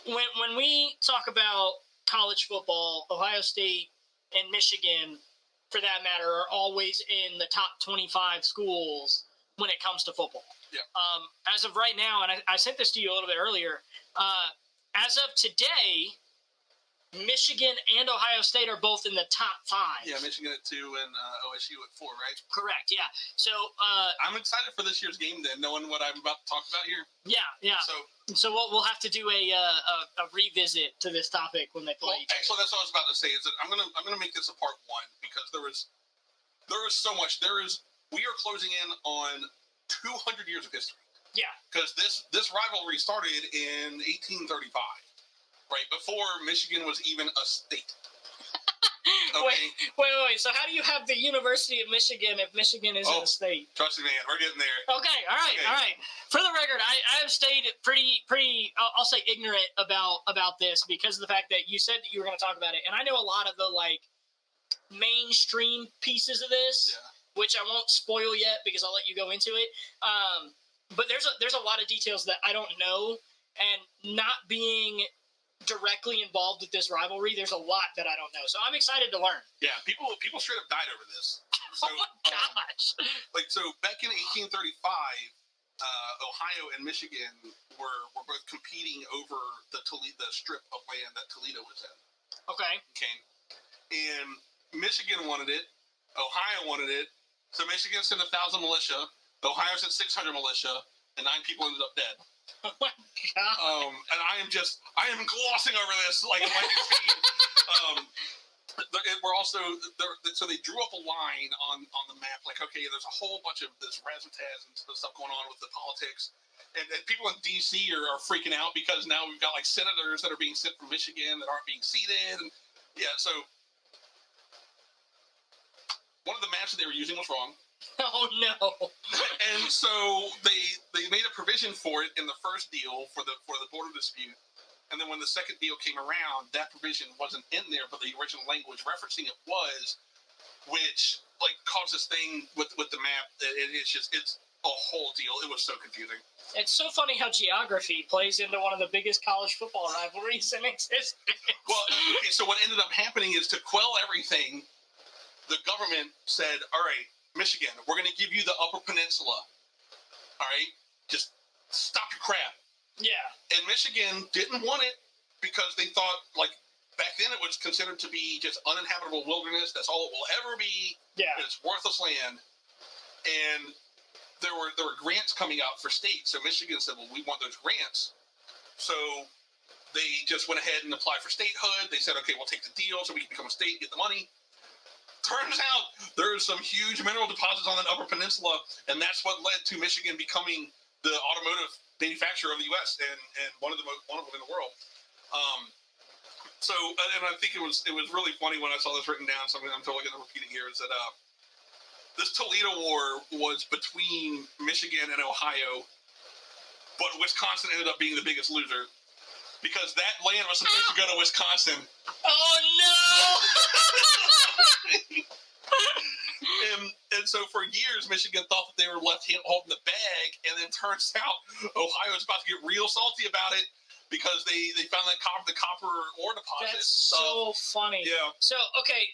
when we talk about college football, Ohio State and Michigan, for that matter, are always in the top 25 schools when it comes to football. Yeah. As of right now, and I sent this to you a little bit earlier, as of today, Michigan and Ohio State are both in the top 5. Yeah, Michigan at 2 and OSU at 4, right? Correct, yeah. So I'm excited for this year's game then, knowing what I'm about to talk about here. Yeah. So we'll have to do a revisit to this topic when they play each other. Actually, that's what I was about to say. Is that I'm gonna make this a part 1 because there is so much. We are closing in on 200 years of history. Yeah. Because this rivalry started in 1835. Right, before Michigan was even a state. Okay. Wait. So how do you have the University of Michigan if Michigan isn't a state? Trust me, man. We're getting there. Okay, all right. For the record, I have stayed pretty, I'll say ignorant about this because of the fact that you said that you were going to talk about it. And I know a lot of the, like, mainstream pieces of this, which I won't spoil yet because I'll let you go into it. But there's a lot of details that I don't know, and not being directly involved with this rivalry, there's a lot that I don't know. So I'm excited to learn. Yeah, people straight up died over this. So, oh my gosh! So back in 1835, Ohio and Michigan were both competing over the strip of land that Toledo was in. Okay. And Michigan wanted it. Ohio wanted it. So Michigan sent 1,000 militia. Ohio sent 600 militia, and 9 people ended up dead. Oh my god! And I am glossing over this like a lightning speed. We're also so they drew up a line on the map, like, okay, there's a whole bunch of this razzmatazz and stuff going on with the politics, and people in DC are freaking out because now we've got like senators that are being sent from Michigan that aren't being seated, and so one of the maps that they were using was wrong. Oh no! And so they made a provision for it in the first deal for the border dispute, and then when the second deal came around, that provision wasn't in there, but the original language referencing it was, which like caused this thing with the map. It's a whole deal. It was so confusing. It's so funny how geography plays into one of the biggest college football rivalries in existence. Well, okay, so what ended up happening is to quell everything, the government said, all right, Michigan, we're going to give you the Upper Peninsula. All right? Just stop your crap. Yeah. And Michigan didn't want it because they thought, like, back then it was considered to be just uninhabitable wilderness. That's all it will ever be. Yeah. It's worthless land. And there were grants coming out for states. So Michigan said, well, we want those grants. So they just went ahead and applied for statehood. They said, okay, we'll take the deal so we can become a state, get the money. Turns out there's some huge mineral deposits on that Upper Peninsula, and that's what led to Michigan becoming the automotive manufacturer of the U.S. and one of them in the world. So, and I think it was really funny when I saw this written down. So I'm totally going to repeat it here. Is that this Toledo War was between Michigan and Ohio, but Wisconsin ended up being the biggest loser because that land was supposed to go to Wisconsin. Oh no! And so for years, Michigan thought that they were left holding the bag, and then turns out Ohio is about to get real salty about it because they found that the copper ore deposits. That's so funny. Yeah. So okay,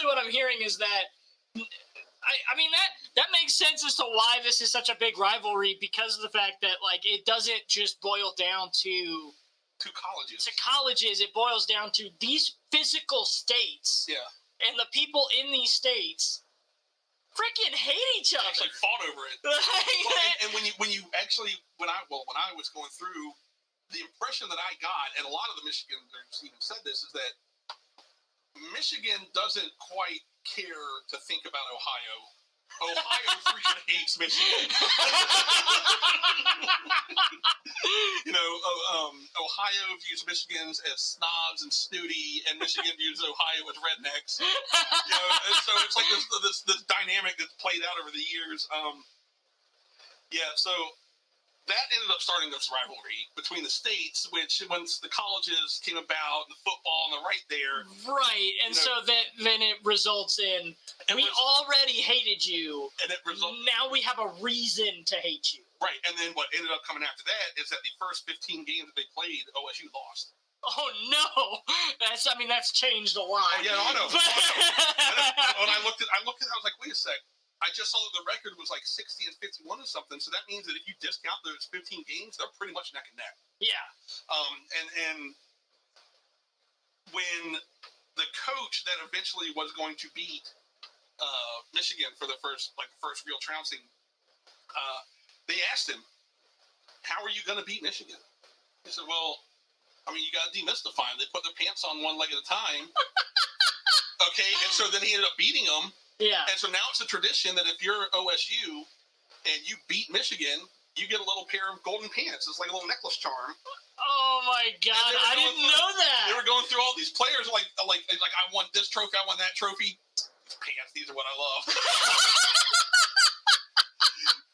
what I'm hearing is that I mean that makes sense as to why this is such a big rivalry because of the fact that like it doesn't just boil down to colleges. To colleges, it boils down to these physical states. Yeah. And the people in these states freaking hate each other. Actually fought over it. And when I was going through, the impression that I got, and a lot of the Michiganders even said this, is that Michigan doesn't quite care to think about Ohio. Ohio freaking hates Michigan. Ohio views Michigans as snobs and snooty, and Michigan views Ohio as rednecks. And so it's like this dynamic that's played out over the years. So that ended up starting this rivalry between the states, which once the colleges came about, and the football, and the right there. Right, and so then it results in, we already hated you, and now we have a reason to hate you. Right, and then what ended up coming after that is that the first 15 games that they played, OSU lost. Oh no! That's changed a lot. Oh yeah, I know. When I looked at it, I was like, wait a sec. I just saw that the record was like 60 and 51 or something, so that means that if you discount those 15 games, they're pretty much neck and neck. Yeah. And when the coach that eventually was going to beat Michigan for the first real trouncing, they asked him, "How are you going to beat Michigan?" He said, "Well, you got to demystify them. They put their pants on one leg at a time." Okay, and so then he ended up beating them. Yeah. And so now it's a tradition that if you're OSU and you beat Michigan, you get a little pair of golden pants. It's like a little necklace charm. Oh my God, I didn't know that. They were going through all these players like I won this trophy, I won that trophy. Pants, these are what I love.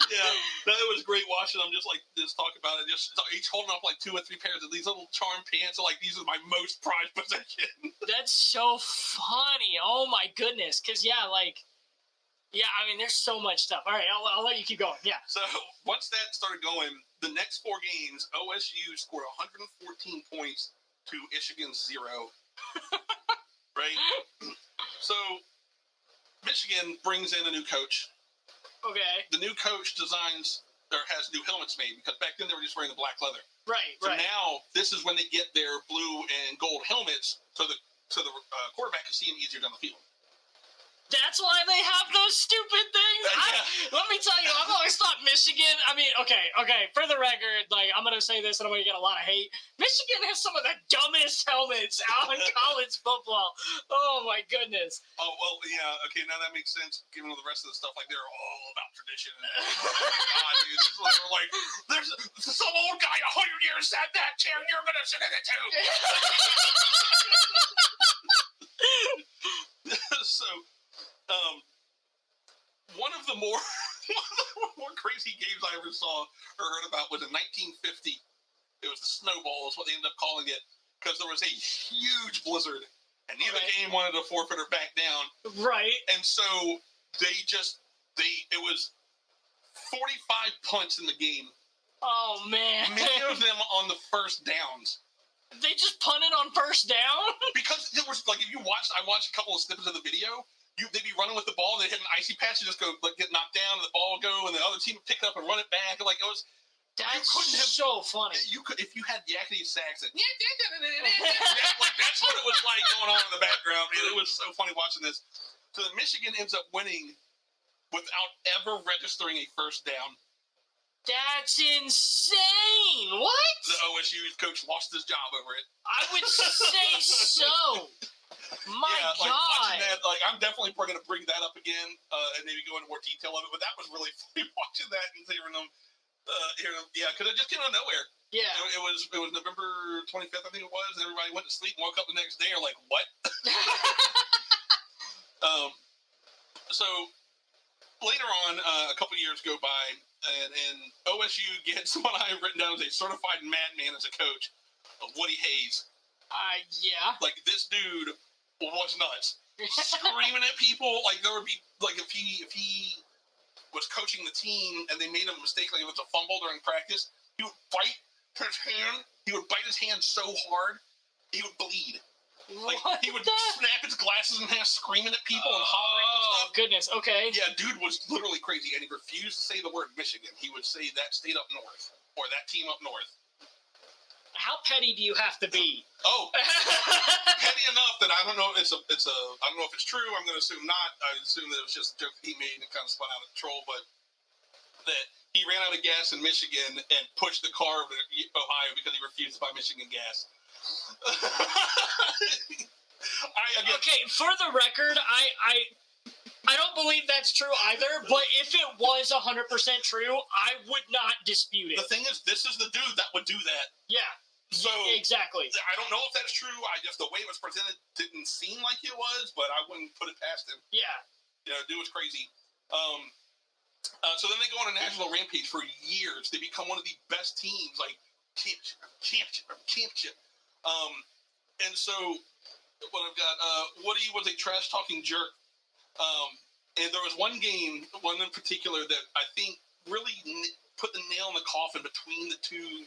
Yeah, it was great watching them just talk about it. Just each holding up like 2 or 3 pairs of these little charm pants. Like, these are my most prized possession. That's so funny. Oh my goodness. Because there's so much stuff. All right, I'll let you keep going. Yeah. So once that started going, the next 4 games, OSU scored 114 points to Michigan's 0. Right. So Michigan brings in a new coach. Okay. The new coach has new helmets made, because back then they were just wearing the black leather. Right. So now this is when they get their blue and gold helmets, so the quarterback can see them easier down the field. That's why they have those stupid things? Let me tell you, I've always thought Michigan, okay, for the record, I'm going to say this and I'm going to get a lot of hate. Michigan has some of the dumbest helmets out in college football. Oh, my goodness. Oh, well, yeah, okay, now that makes sense, given all the rest of the stuff. They're all about tradition. God, dude, they're like, there's some old guy 100 years sat in that chair, and you're going to sit in it too. So, one of the more crazy games I ever saw or heard about was in 1950. It was the Snowball, is what they ended up calling it, because there was a huge blizzard, and neither game wanted to forfeit or back down. Right. And so it was 45 punts in the game. Oh man. Many of them on the first downs. They just punted on first down? Because it was I watched a couple of snippets of the video. They'd be running with the ball, and they'd hit an icy patch and just go get knocked down, and the ball would go, and the other team would pick it up and run it back. It was. That's so funny. You could, if you had yakety sax, that's what it was like going on in the background. Man, it was so funny watching this. So Michigan ends up winning without ever registering a first down. That's insane. What? The OSU coach lost his job over it. I would say so. My God. Watching that, I'm definitely going to bring that up again and maybe go into more detail of it. But that was really funny watching that and hearing them. Yeah, because it just came out of nowhere. Yeah. It was November 25th, I think it was, and everybody went to sleep and woke up the next day and like, what? So later on, a couple years go by, and OSU gets what I have written down as a certified madman as a coach, Woody Hayes. Yeah. This dude was nuts. Screaming at people. There would be, if he was coaching the team and they made a mistake, it was a fumble during practice, he would bite his hand. He would bite his hand so hard, he would bleed. He would snap his glasses in half, screaming at people and hollering and stuff. Oh, goodness, okay. Yeah, dude was literally crazy, and he refused to say the word Michigan. He would say that state up north, or that team up north. How petty do you have to be? Oh, petty enough that I don't know. I don't know if it's true. I'm going to assume not. I assume that it was just a joke that he made and it kind of spun out of control. But that he ran out of gas in Michigan and pushed the car over to Ohio because he refused to buy Michigan gas. Okay, for the record, I don't believe that's true either. But if it was 100% true, I would not dispute it. The thing is, this is the dude that would do that. Yeah. So exactly. I don't know if that's true. The way it was presented didn't seem like it was, but I wouldn't put it past him. Yeah. Dude was crazy. So then they go on a national rampage for years. They become one of the best teams, like championship. And so what I've got, Woody was a trash talking jerk. And there was one game, one in particular, that I think really put the nail in the coffin between the two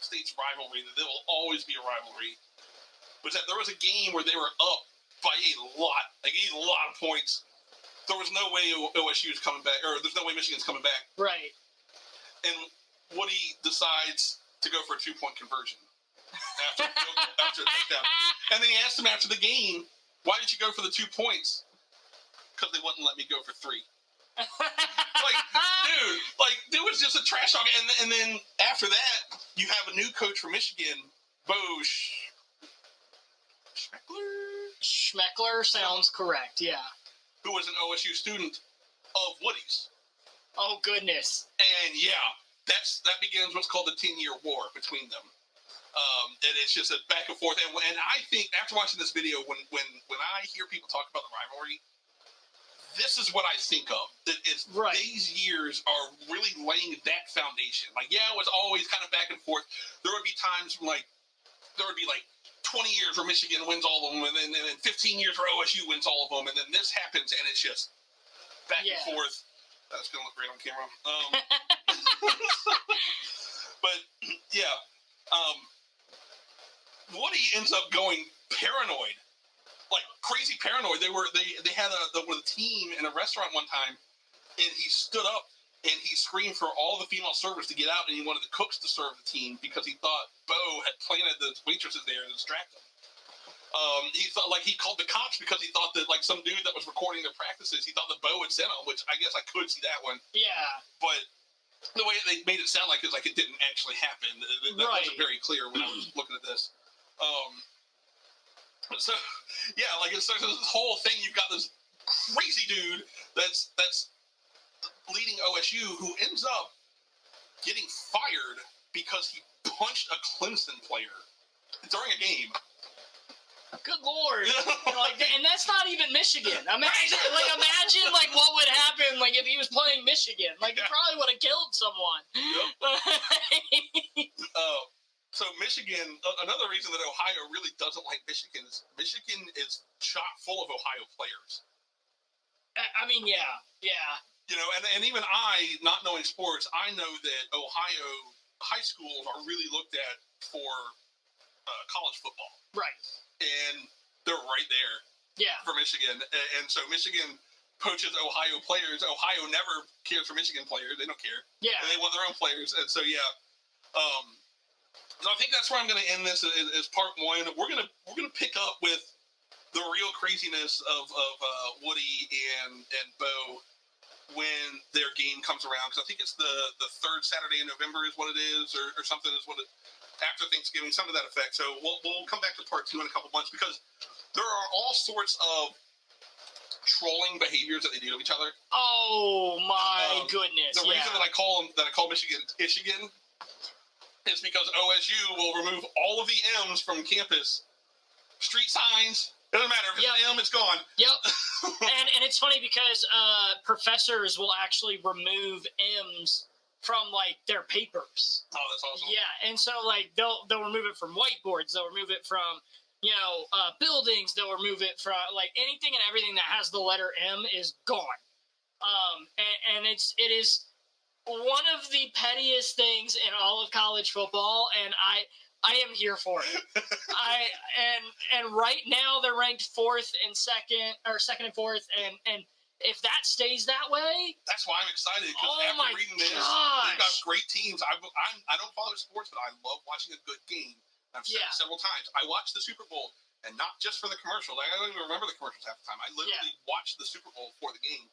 states' rivalry. That there will always be a rivalry. Was that there was a game where they were up by a lot of points. There was no way OSU is coming back, or there's no way Michigan's coming back. Right. And Woody decides to go for a 2-point conversion after a touchdown. And then he asked him after the game, "Why did you go for the 2 points?" Because they wouldn't let me go for 3. Dude was just a trash talk. And then after that, you have a new coach for Michigan, Bo Schmeckler sounds correct, yeah. Who was an OSU student of Woody's. Oh, goodness. And, that begins what's called the 10-year war between them. And it's just a back and forth. And I think, after watching this video, when I hear people talk about the rivalry, this is what I think of. Right. These years are really laying that foundation. It was always kind of back and forth. There would be times when, there would be 20 years where Michigan wins all of them, and then 15 years where OSU wins all of them, and then this happens, and it's just back and forth. That's going to look great on camera. But, Woody ends up going paranoid. Crazy paranoid. They had a team in a restaurant one time, and he stood up and he screamed for all the female servers to get out, and he wanted the cooks to serve the team because he thought Bo had planted the waitresses there to distract them. He thought he called the cops because he thought that some dude that was recording their practices, he thought that Bo had sent them, which I guess I could see that one. Yeah. But the way they made it sound it didn't actually happen. That wasn't very clear when I was looking at this. So, it's this whole thing. You've got this crazy dude that's leading OSU who ends up getting fired because he punched a Clemson player during a game. Good Lord. And that's not even Michigan. Imagine what would happen if he was playing Michigan. He probably would have killed someone. Yep. So Michigan, another reason that Ohio really doesn't like Michigan is chock full of Ohio players. I mean, yeah. And even I, not knowing sports, I know that Ohio high schools are really looked at for college football. Right. And they're right there. Yeah. For Michigan. And so Michigan poaches Ohio players. Ohio never cares for Michigan players. They don't care. Yeah. And they want their own players. And so, so I think that's where I'm going to end this as part one. We're gonna pick up with the real craziness of Woody and Bo when their game comes around, because I think it's the third Saturday in November is what it is, or something is what it after Thanksgiving, something to that effect. So we'll come back to part 2 in a couple months, because there are all sorts of trolling behaviors that they do to each other. Oh my goodness! The reason that I call Michigan Michigan. It's because OSU will remove all of the M's from campus. Street signs. It doesn't matter. If it's an M, it's gone. Yep. and it's funny because professors will actually remove M's from their papers. Oh, that's awesome. Yeah, and so they'll remove it from whiteboards. They'll remove it from buildings. They'll remove it from anything and everything that has the letter M is gone. And it is one of the pettiest things in all of college football, and I am here for it. And right now they're ranked second and fourth, and if that stays that way, that's why I'm excited. Because after reading this, they've got great teams. I don't follow sports, but I love watching a good game. I've said it several times. I watch the Super Bowl, and not just for the commercial. I don't even remember the commercials half the time. I literally watch the Super Bowl for the game.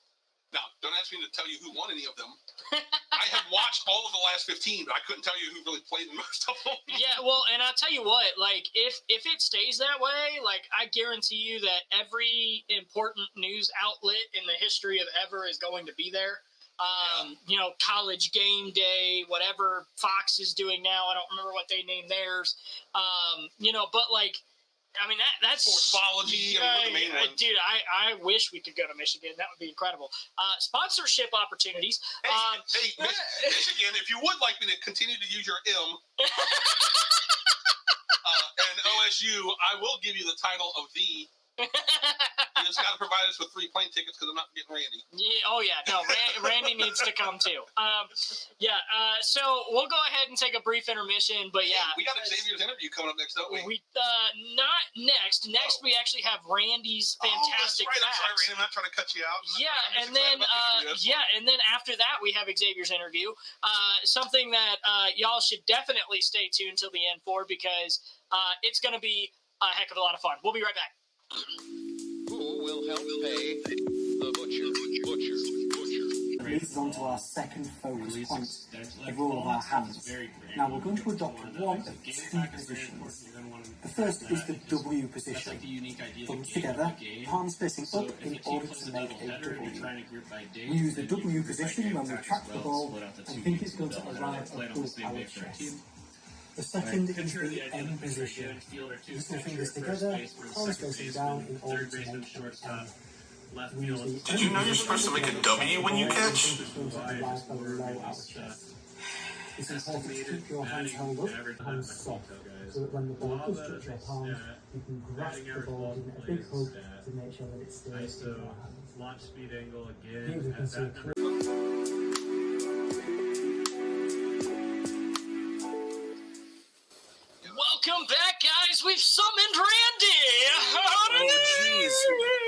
Now, don't ask me to tell you who won any of them. I have watched all of the last 15, but I couldn't tell you who really played in most of them. Yeah, well, and I'll tell you what, if it stays that way, I guarantee you that every important news outlet in the history of ever is going to be there. College Game Day, whatever Fox is doing now, I don't remember what they named theirs. But I mean, that's Sportsballogy, the main ones. Dude, I wish we could go to Michigan. That would be incredible. Sponsorship opportunities. Hey, Michigan, if you would like me to continue to use your M and OSU, I will give you the title of the. You just got to provide us with 3 plane tickets because I'm not getting Randy. Yeah, oh, yeah. No, Randy needs to come, too. So we'll go ahead and take a brief intermission, but yeah. We got Xavier's interview coming up next, don't we? Not next. Next, we actually have Randy's Fantastik Facts. I'm sorry, Randy. I'm not trying to cut you out. And then after that, we have Xavier's interview. Something that y'all should definitely stay tuned till the end for because it's going to be a heck of a lot of fun. We'll be right back. Who will help pay the butcher? Leads us on to our second focus point, the role of our hands. Now we're going to adopt one of 2 positions. The first is the W position. Thumbs together, palms facing up in order to make a W. We use the W position when we track the ball and think it's going to arrive above our chest. The second is the M position. Use the fingers together, palms facing down in order to make an M. Did you know you're supposed to make a W when you catch? It's important to keep your hands held up, hands soft, so that when the ball does touch your palms, you can grasp the ball in a big hug to make sure that it stays in your hands. Launch speed angle again. Here we can see Welcome back, guys. We've summoned Randy. Oh, jeez.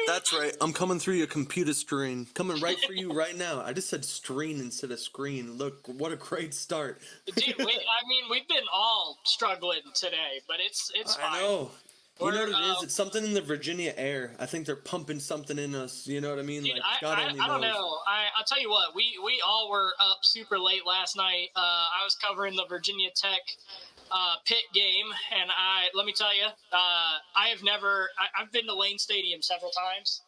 That's right. I'm coming through your computer screen. Coming right for you right now. I just said screen instead of screen. Look, what a great start. Dude, we've been all struggling today, but it's fine. I know. You know what it is? It's something in the Virginia air. I think they're pumping something in us. You know what I mean? Dude, like, God only knows. I don't know. I'll tell you what. We all were up super late last night. I was covering the Virginia Tech Pitt game, and let me tell you, I've been to Lane Stadium several times.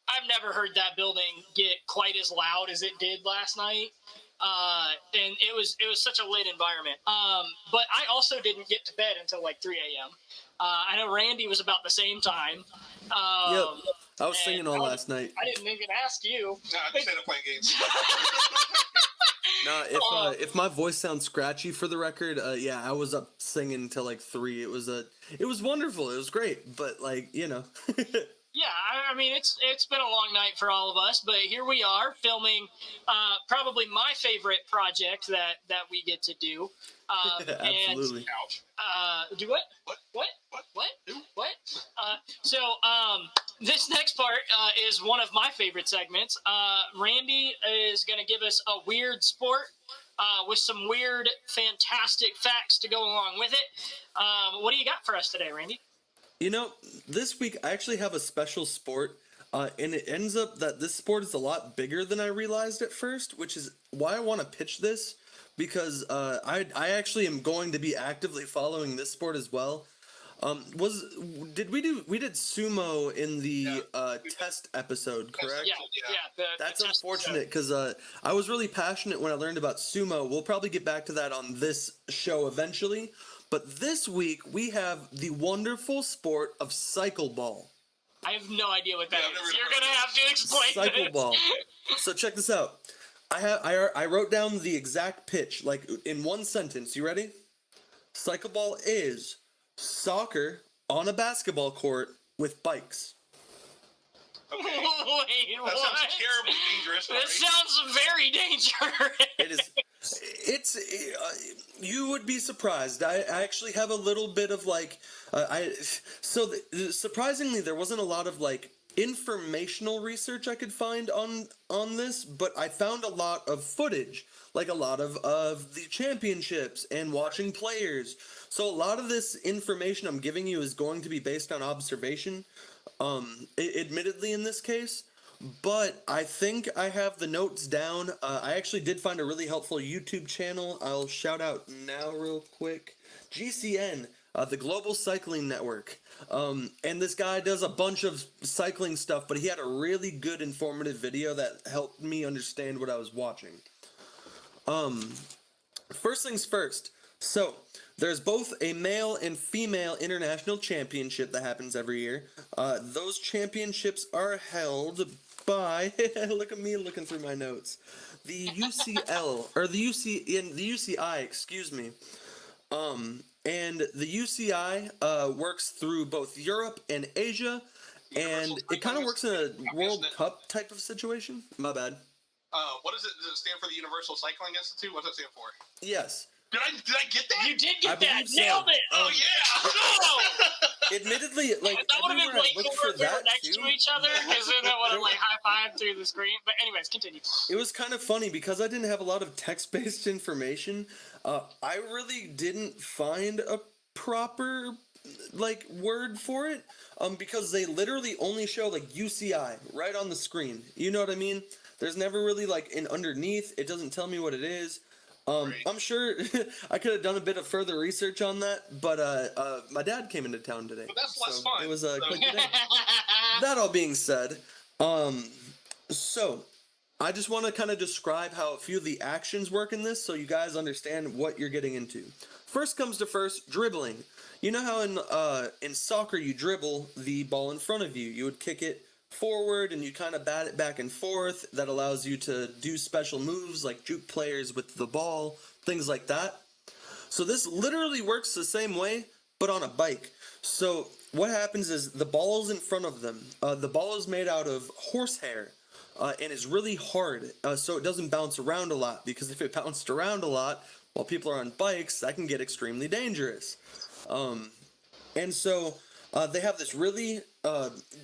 I've never heard that building get quite as loud as it did last night, and it was such a lit environment. But I also didn't get to bed until like 3 a.m. I know Randy was about the same time. Yep, I was singing all last night. I didn't even ask you. No, I just ended up playing games. No, if my voice sounds scratchy for the record, yeah, I was up singing till like 3. It was wonderful. It was great, but like, you know. Yeah, I mean, it's been a long night for all of us, but here we are filming probably my favorite project that we get to do. Absolutely. Do what? What? So this next part is one of my favorite segments. Randy is going to give us a weird sport with some weird, fantastic facts to go along with it. What do you got for us today, Randy? You know, this week I actually have a special sport, and it ends up that this sport is a lot bigger than I realized at first, which is why I want to pitch this, because I actually am going to be actively following this sport as well. We did sumo in the test episode, correct? Yeah. That's unfortunate because I was really passionate when I learned about sumo. We'll probably get back to that on this show eventually. But this week, we have the wonderful sport of cycle ball. I have no idea what that is. You're going to have to explain cycle this. Ball. So check this out. I wrote down the exact pitch, like in one sentence. You ready? Cycle ball is soccer on a basketball court with bikes. Okay. Wait, that sounds terribly dangerous. That sounds very dangerous. It is. You would be surprised. I actually have a little bit of like, surprisingly there wasn't a lot of like informational research I could find on this, but I found a lot of footage, like a lot of the championships and watching players. So a lot of this information I'm giving you is going to be based on observation, admittedly in this case. But I think I have the notes down. I actually did find a really helpful YouTube channel. I'll shout out now real quick. GCN, the Global Cycling Network. And this guy does a bunch of cycling stuff, but he had a really good informative video that helped me understand what I was watching. First things first, So, there's both a male and female international championship that happens every year. Those championships are held by, look at me looking through my notes, the UCL, or the UCI, excuse me. And the UCI works through both Europe and Asia, and it kind of works in a World Cup type of situation. My bad. What is it? Does it stand for the Universal Cycling Institute? What does it stand for? Yes. Did I get that? You did get I that. so. Nailed it. Oh yeah. Oh! Admittedly, like That would have been way cooler for if we were that next too, to each other, because then it would have like high-fived through the screen. But anyways, continue. it was kind of funny because I didn't have a lot of text-based information. I really didn't find a proper like word for it, because they literally only show like UCI right on the screen. You know what I mean? There's never really like an underneath. It doesn't tell me what it is. I'm sure I could have done a bit of further research on that, but my dad came into town today. But that's less fun. It was a quick day. That all being said, so I just want to kind of describe how a few of the actions work in this so you guys understand what you're getting into. First comes to first, dribbling. You know how in soccer you dribble the ball in front of you. You would kick it forward and you kind of bat it back and forth. That allows you to do special moves like juke players with the ball, things like that. So this literally works the same way, but on a bike. So what happens is the ball is in front of them. The ball is made out of horsehair and is really hard, so it doesn't bounce around a lot, because if it bounced around a lot while people are on bikes, that can get extremely dangerous. And so they have this really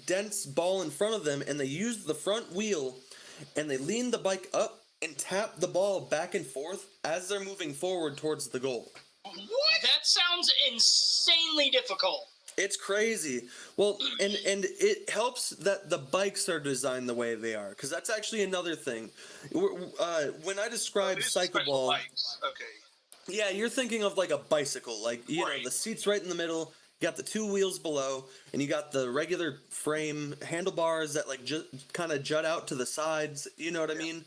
dense ball in front of them, and they use the front wheel, and they lean the bike up and tap the ball back and forth as they're moving forward towards the goal. What? That sounds insanely difficult. It's crazy. Well, and it helps that the bikes are designed the way they are, because that's actually another thing. When I describe cycleball, bikes. Okay. yeah, you're thinking of like a bicycle, like you Right. know, the seat's right in the middle. You got the two wheels below, and you got the regular frame handlebars that like kind of jut out to the sides. You know what I mean?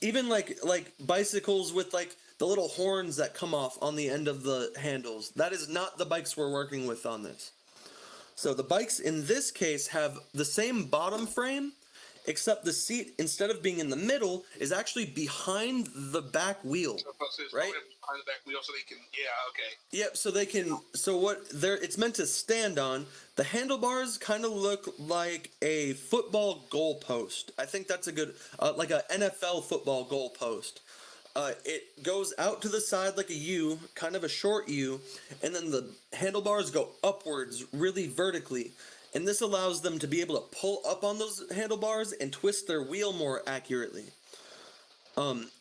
Even like bicycles with like the little horns that come off on the end of the handles. That is not the bikes we're working with on this. So the bikes in this case have the same bottom frame, except the seat, instead of being in the middle, is actually behind the back wheel. So it's Right? behind the back wheel, so they can. Yeah. Okay. Yep, so they can, so what they're, it's meant to stand on. The handlebars kind of look like a football goal post. I think that's a good, like a NFL football goal post. It goes out to the side like a U, kind of a short U, and then the handlebars go upwards really vertically. And this allows them to be able to pull up on those handlebars and twist their wheel more accurately.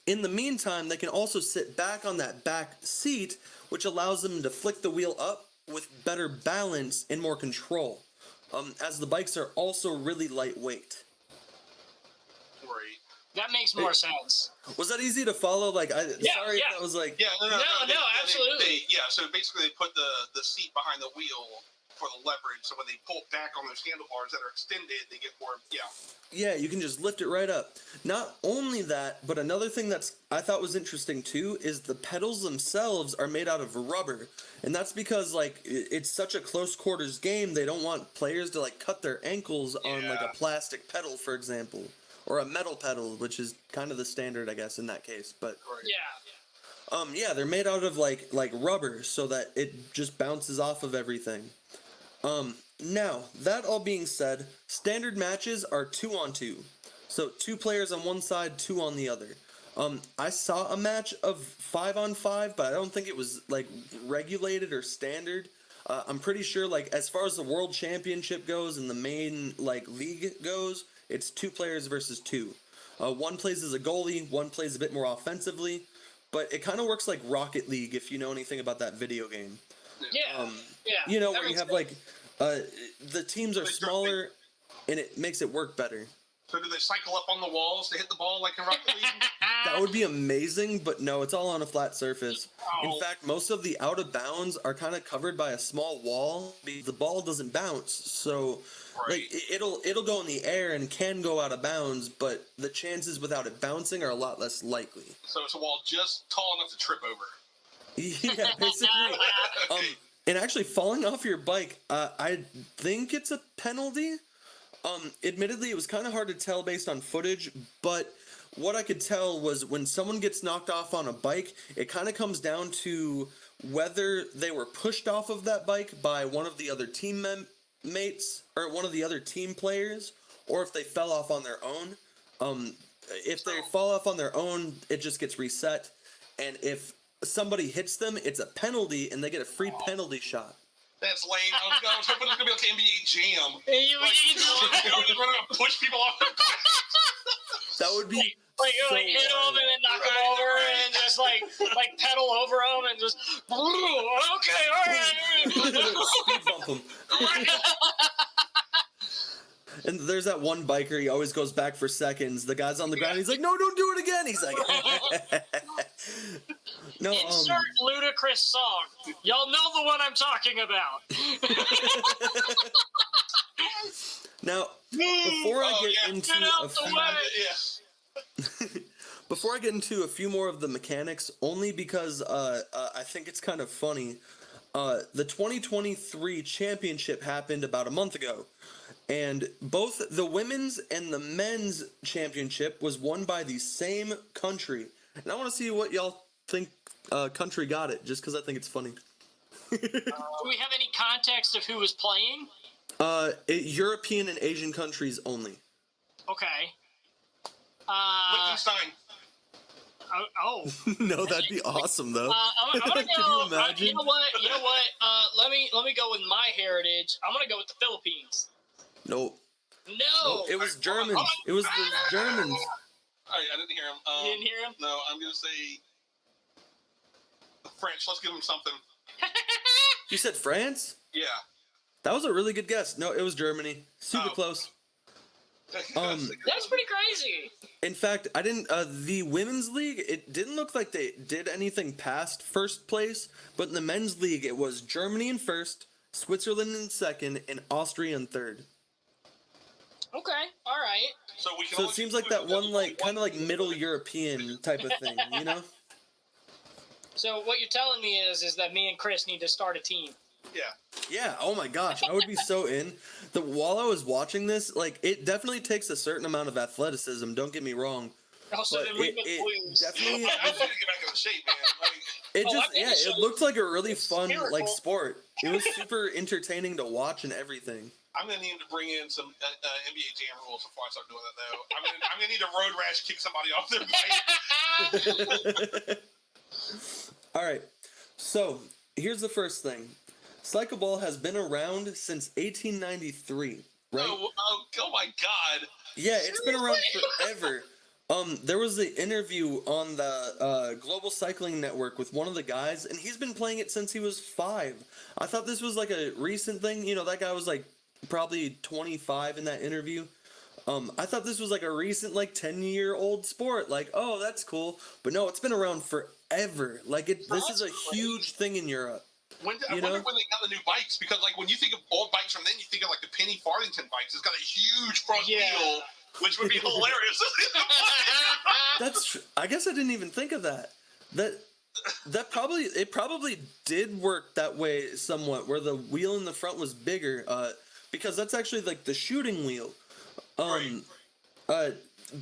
In the meantime, they can also sit back on that back seat, which allows them to flick the wheel up with better balance and more control, as the bikes are also really lightweight. Right. That makes more sense. Was that easy to follow? Like, sorry if that was like... Yeah. No. Absolutely. So basically, they put the seat behind the wheel for the leverage. So when they pull back on those handlebars that are extended, they get more. Yeah. Yeah, you can just lift it right up. Not only that, but another thing that's I thought was interesting too is the pedals themselves are made out of rubber. And that's because like it's such a close quarters game, they don't want players to like cut their ankles on like a plastic pedal, for example, or a metal pedal, which is kind of the standard, I guess, in that case. But Yeah. yeah, they're made out of like rubber so that it just bounces off of everything. Now, that all being said, standard matches are 2-on-2. So 2 players on one side, 2 on the other. I saw a match of 5-on-5, but I don't think it was like regulated or standard. I'm pretty sure like as far as the world championship goes and the main like league goes, it's 2 players versus 2. One plays as a goalie, one plays a bit more offensively, but it kind of works like Rocket League if you know anything about that video game. Yeah. You know, That where you makes have sense. like the teams are smaller and it makes it work better. So do they cycle up on the walls to hit the ball like in Rocket League? That would be amazing, but no, it's all on a flat surface. Oh. In fact, most of the out of bounds are kind of covered by a small wall. The ball doesn't bounce, so like it'll go in the air and can go out of bounds, but the chances without it bouncing are a lot less likely. So it's a wall just tall enough to trip over. Yeah, basically. And actually, falling off your bike, I think it's a penalty. Admittedly, it was kind of hard to tell based on footage, but what I could tell was when someone gets knocked off on a bike, it kind of comes down to whether they were pushed off of that bike by one of the other mates or one of the other team players, or if they fell off on their own. If they fall off on their own, it just gets reset, and if somebody hits them, it's a penalty, and they get a free penalty shot. That's lame. I was hoping it was going to be like NBA Jam. You Run out and push people off their bikes. That would be like so hit them wild. and then knock them over and just like pedal over them and just okay, all right. Speed bump 'em. And there's that one biker, he always goes back for seconds. The guy's on the ground, he's like, no, don't do it again. He's like, no. Insert ludicrous song. Y'all know the one I'm talking about. Now, before I get into Get out a the few, way. before I get into a few more of the mechanics, only because I think it's kind of funny. The 2023 championship happened about a month ago, and both the women's and the men's championship was won by the same country. And I want to see what y'all think country got it, just because I think it's funny. Do we have any context of who was playing? European and Asian countries only. Okay. Liechtenstein. Oh. No, that'd be awesome though. I'm gonna Could you go. imagine? You know what? Let me go with my heritage. I'm gonna go with the Philippines. Nope. No. It was Germans. It was the Germans. All right, I didn't hear him. You didn't hear him? No, I'm going to say the French. Let's give them something. You said France? Yeah. That was a really good guess. No, it was Germany. Super close. That's pretty crazy. In fact, I didn't. The women's league, it didn't look like they did anything past first place. But in the men's league, it was Germany in first, Switzerland in second, and Austria in third. Okay. All right. So we can So it only seems like that one, like kind of like Middle European type of thing, you know? So what you're telling me is that me and Chris need to start a team. Yeah. Yeah. Oh my gosh, I would be so in. While I was watching this, like it definitely takes a certain amount of athleticism. Don't get me wrong. Also, But then we would it lose. definitely. I need to get back in shape, man. It Oh, just I'm into it looked like a really It's fun like hysterical. sport. It was super entertaining to watch and everything. I'm going to need to bring in some NBA Jam rules before I start doing that, though. I'm gonna need to road rash kick somebody off their bike. All right. So here's the first thing. Cycle ball has been around since 1893, right? Oh my God. Yeah, it's been around forever. There was an interview on the Global Cycling Network with one of the guys, and he's been playing it since he was 5. I thought this was like a recent thing. You know, that guy was like probably 25 in that interview. I thought this was like a recent, like 10-year-old sport. Like, oh, that's cool. But no, it's been around forever. Like, this is a huge thing in Europe. I wonder when they got the new bikes, because like when you think of old bikes from then, you think of like the Penny Farthington bikes. It's got a huge front wheel, which would be hilarious. That's true. I guess I didn't even think of that. That probably did work that way somewhat, where the wheel in the front was bigger, because that's actually like the shooting wheel.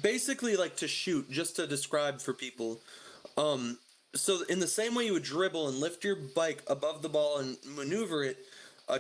Basically like to shoot, just to describe for people. So in the same way you would dribble and lift your bike above the ball and maneuver it,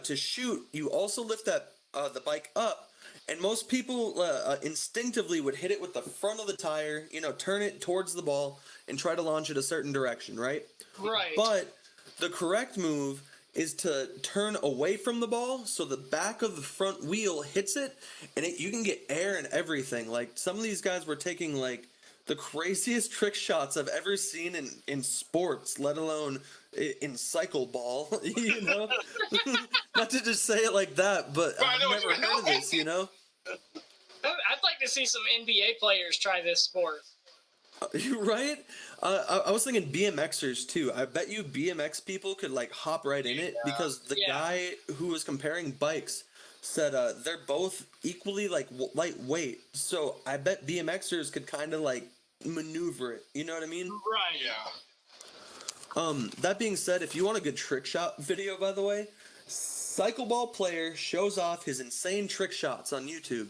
to shoot, you also lift that the bike up. And most people instinctively would hit it with the front of the tire, you know, turn it towards the ball and try to launch it a certain direction, right? Right. But the correct move is to turn away from the ball so the back of the front wheel hits it, and you can get air and everything. Like, some of these guys were taking, like, the craziest trick shots I've ever seen in sports, let alone in cycle ball, you know? Not to just say it like that, but I've never heard of this, you know? I'd like to see some NBA players try this sport. You're right. I was thinking BMXers too. I bet you BMX people could like hop right in it, because the guy who was comparing bikes said they're both equally like lightweight. So I bet BMXers could kind of like maneuver it. You know what I mean? Right. Yeah. That being said, if you want a good trick shot video, by the way, cycleball player shows off his insane trick shots on YouTube.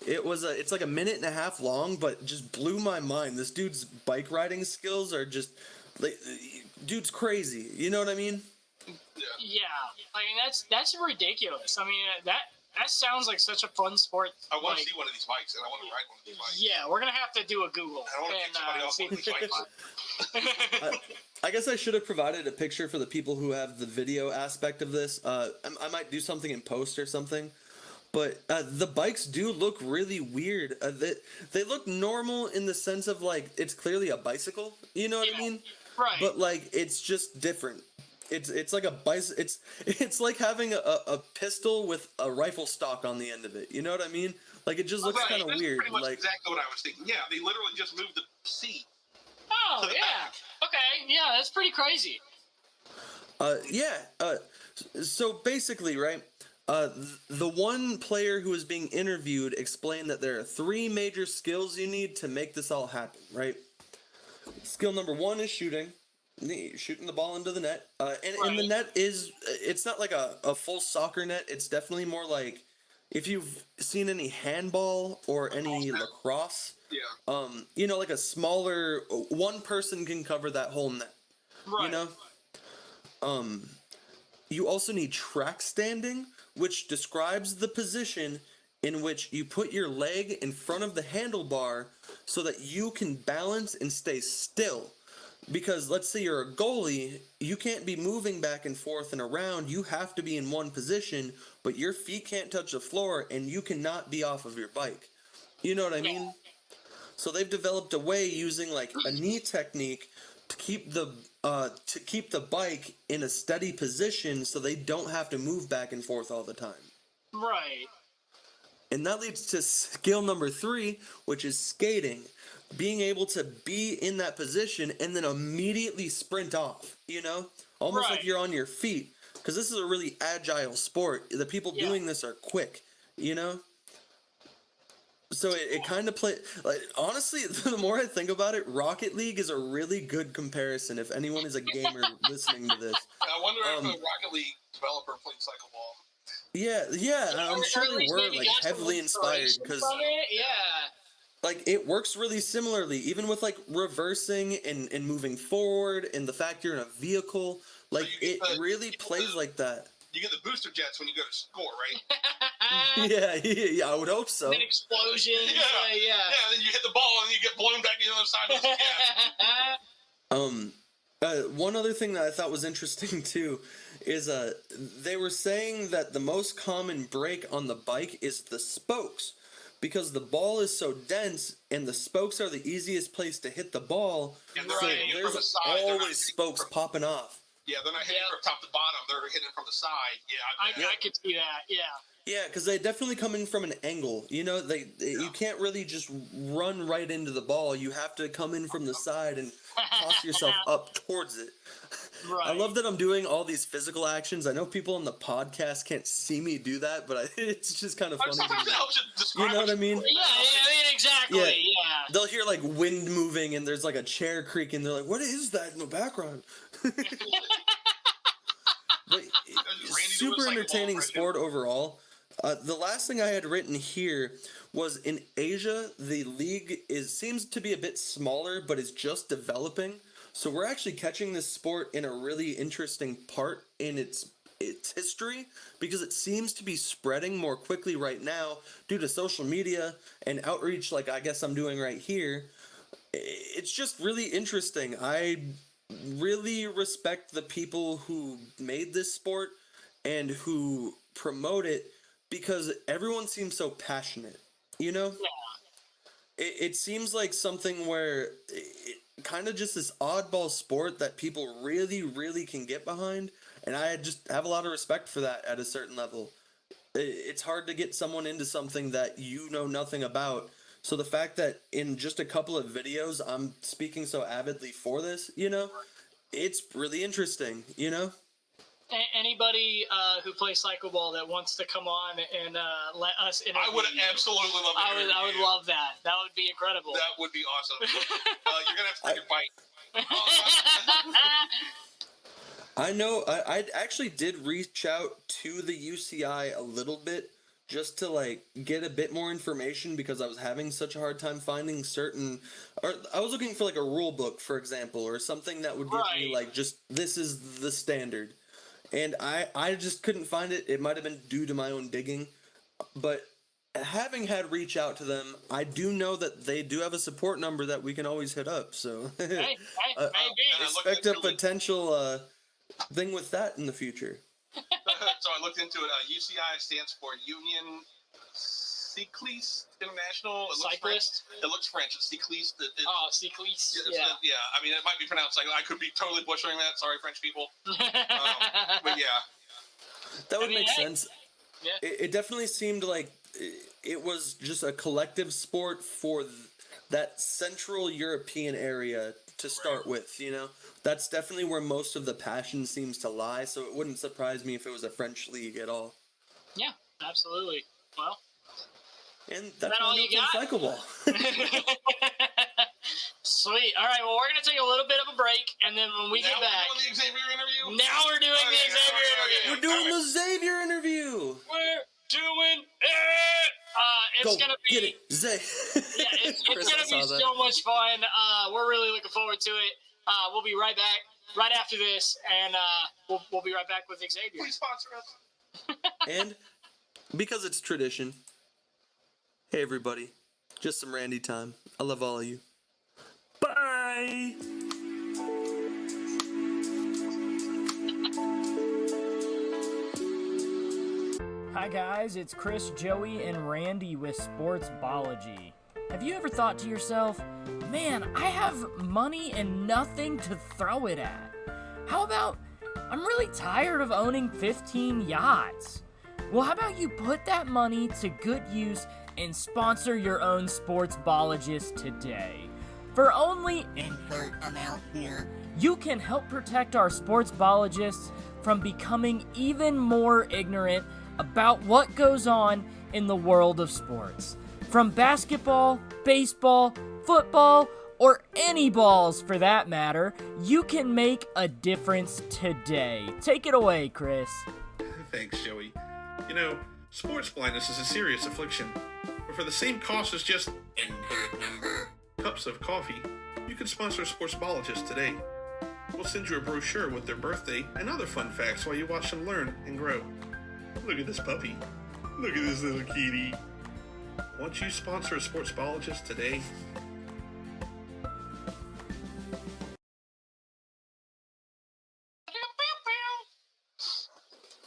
It's like a minute and a half long, but it just blew my mind. This dude's bike riding skills are just like, dude's crazy. You know what I mean? Yeah. I mean, that's ridiculous. I mean, that sounds like such a fun sport. I want to see one of these bikes, and I want to ride one of these bikes. Yeah, we're gonna have to do a Google. I don't want to kick somebody off one of these bikes. I guess I should have provided a picture for the people who have the video aspect of this. I might do something in post or something. But the bikes do look really weird. They look normal in the sense of, like, it's clearly a bicycle. You know what I mean? Right. But, like, it's just different. It's like a bicycle. It's like having a pistol with a rifle stock on the end of it. You know what I mean? Like, it just looks kind of weird. Pretty much like exactly what I was thinking. Yeah, they literally just moved the seat. Oh, to the yeah. back. Okay, yeah, that's pretty crazy. So basically, right? The one player who was being interviewed explained that there are 3 major skills you need to make this all happen, right? Skill number 1 is shooting the ball into the net. And the net it's not like a full soccer net. It's definitely more like, if you've seen any handball or any lacrosse, you know, like a smaller, one person can cover that whole net, you know? You also need track standing, which describes the position in which you put your leg in front of the handlebar so that you can balance and stay still. Because let's say you're a goalie, you can't be moving back and forth and around. You have to be in one position, but your feet can't touch the floor and you cannot be off of your bike. You know what I mean? So they've developed a way using like a knee technique to keep the bike in a steady position so they don't have to move back and forth all the time. Right. And that leads to skill number 3, which is skating. Being able to be in that position and then immediately sprint off, you know? Almost like you're on your feet. Because this is a really agile sport. The people doing this are quick, you know? So it kind of play like, honestly, the more I think about it, Rocket League is a really good comparison if anyone is a gamer listening to this. I wonder if a Rocket League developer played cycleball. Yeah, I'm sure they were like heavily inspired because like it works really similarly, even with like reversing and moving forward, and the fact you're in a vehicle, like it really plays like that. You get the booster jets when you go to score, right? yeah, I would hope so. An explosion. Yeah, then you hit the ball and you get blown back to the other side of the gas. One other thing that I thought was interesting too is they were saying that the most common break on the bike is the spokes, because the ball is so dense and the spokes are the easiest place to hit the ball. Yeah, so there's always spokes popping off. Yeah, they're not hitting from top to bottom. They're hitting from the side. Yeah, I could see that. Yeah. Yeah, because they definitely come in from an angle. You know, you can't really just run right into the ball. You have to come in from the side and toss yourself up towards it. Right. I love that I'm doing all these physical actions. I know people on the podcast can't see me do that, but it's just kind of funny. Sometimes it helps you describe. You know what I mean? Yeah, I mean, exactly. Yeah. They'll hear like wind moving and there's like a chair creaking. They're like, "What is that in the background?" But super entertaining sport overall. The last thing I had written here was in Asia, the league seems to be a bit smaller, but is just developing. So we're actually catching this sport in a really interesting part in its history, because it seems to be spreading more quickly right now due to social media and outreach like I guess I'm doing right here. It's just really interesting. I really respect the people who made this sport and who promote it, because everyone seems so passionate, you know? Yeah. It seems like something where kind of just this oddball sport that people really, really can get behind, and I just have a lot of respect for that at a certain level. It's hard to get someone into something that you know nothing about, so the fact that in just a couple of videos I'm speaking so avidly for this, you know, it's really interesting, you know? Anybody who plays cycleball that wants to come on and let us interview, I would absolutely love that. I would love that. That would be incredible. That would be awesome. You're going to have to take your bite. I know. I actually did reach out to the UCI a little bit just to like get a bit more information because I was having such a hard time finding certain. Or I was looking for like a rule book, for example, or something that would give me Right. like just this is the standard, and I just couldn't find it. It might have been due to my own digging, but having had reach out to them, I do know that they do have a support number that we can always hit up. So Hey, and I maybe. looked expect a into it. potential thing with that in the future. So I looked into it. UCI stands for Union Cycliste International. It looks French. Cyclist. It looks French. It's Cycliste. Oh, cycliste. Yeah. I mean, it might be pronounced like I could be totally butchering that. Sorry, French people. But yeah, That would I mean, make hey. sense. Yeah. It definitely seemed like it was just a collective sport for that Central European area to start with, you know? That's definitely where most of the passion seems to lie, so it wouldn't surprise me if it was a French league at all. Yeah, absolutely. Well, And that that's all my you notes on got? cycle ball. sweet. All right, well, we're going to take a little bit of a break, and then when we now get back, we're doing the Xavier interview. now we're doing the Xavier interview. We're doing the Xavier interview! We're doing it! It's going to be... Get it, Zay. Yeah, it's Chris, going I to be saw that. so much fun. We're really looking forward to it. We'll be right back right after this, and we'll be right back with Xavier. Please sponsor us. And because it's tradition, hey everybody, just some Randy time. I love all of you. Bye! Hi guys, it's Chris, Joey, and Randy with Sportsballogy. Have you ever thought to yourself, man, I have money and nothing to throw it at? How about, I'm really tired of owning 15 yachts? Well, how about you put that money to good use and sponsor your own sportsbologist today? For only insert amount here, you can help protect our sportsbologists from becoming even more ignorant about what goes on in the world of sports. From basketball, baseball, football, or any balls for that matter, you can make a difference today. Take it away, Chris. Thanks, Joey. You know, sports blindness is a serious affliction, but for the same cost as just cups of coffee, you can sponsor a sportsbologist today. We'll send you a brochure with their birthday and other fun facts while you watch them learn and grow. Look at this puppy. Look at this little kitty. Won't you sponsor a sportsbologist today?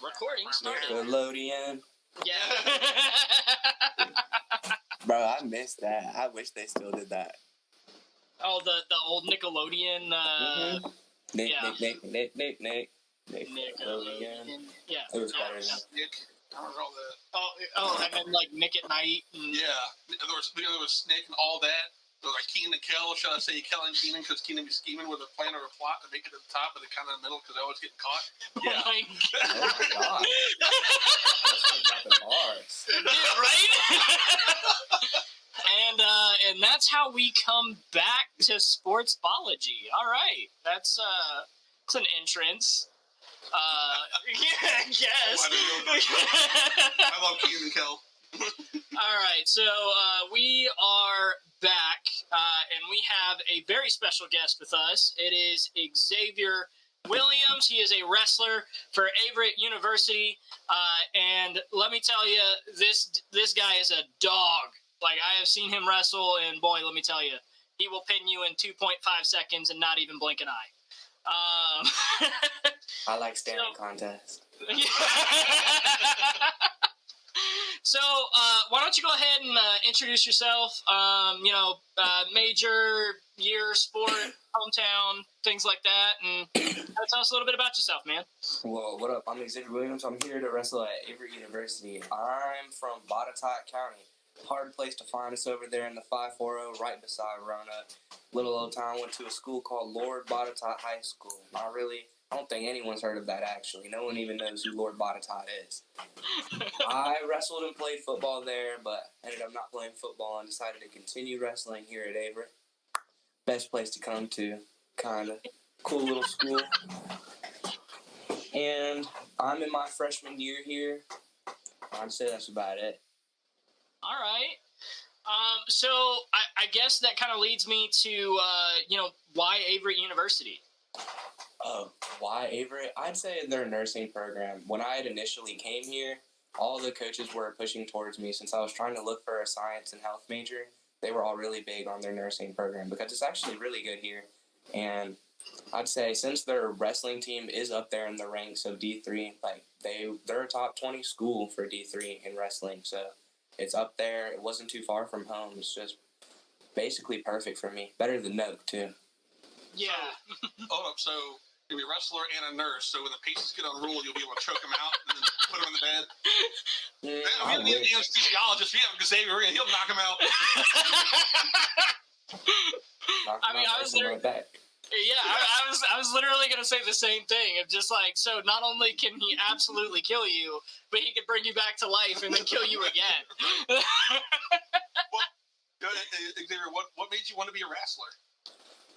Recording started. Nickelodeon. Yeah. Bro, I missed that. I wish they still did that. Oh, the old Nickelodeon. Nick, yeah. Nick. Nickelodeon. Yeah. It was better than Nick, I remember all that. Oh, and then like Nick at Night. And, Yeah, there was Snake and all that. There was like Keenan and Kel. Should I say Kel and Keenan because Keenan be scheming with a plan or a plot to make it at the top, but they're kind of in the middle because they always get caught. Yeah. Oh my Oh my god. That's like dropping bars. Yeah, right? And that's how we come back to Sportsballogy. All right, that's it's an entrance. Yeah, I guess. I love Keenan and Kel. All right, so we are back, and we have a very special guest with us. It is Xza Williams. He is a wrestler for Averett University, and let me tell you, this guy is a dog. Like, I have seen him wrestle, and boy, let me tell you, he will pin you in 2.5 seconds and not even blink an eye. I like standing contests. So, why don't you go ahead and introduce yourself? Major, year, sport, hometown, things like that, and tell us a little bit about yourself, man. Well, what up? I'm Xza Williams. I'm here to wrestle at Averett University. I'm from Botetourt County. Hard place to find us over there in the 540, right beside Roanoke. Little old town. Went to a school called Lord Botetourt High School. I don't think anyone's heard of that, actually. No one even knows who Lord Botetourt is. I wrestled and played football there, but ended up not playing football and decided to continue wrestling here at Averett. Best place to come to, kind of. Cool little school. and I'm in my freshman year here. I'd say that's about it. All right. So I guess that kind of leads me to, why Averett University? Oh, why Averett? I'd say their nursing program. When I had initially came here, all the coaches were pushing towards me since I was trying to look for a science and health major. They were all really big on their nursing program because it's actually really good here. And I'd say since their wrestling team is up there in the ranks of D3, like they're a top 20 school for D3 in wrestling. So it's up there. It wasn't too far from home. It's just basically perfect for me. Better than Noke, too. Yeah. Hold up. So you'll be a wrestler and a nurse. So when the patients get unruly, you'll be able to choke them out and then put them in the bed. We don't need an anesthesiologist. We have Xavier. He'll knock them out. I was there. Yeah, I was literally going to say the same thing. Of just like, so not only can he absolutely kill you, but he can bring you back to life and then kill you again. Xavier, what made you want to be a wrestler?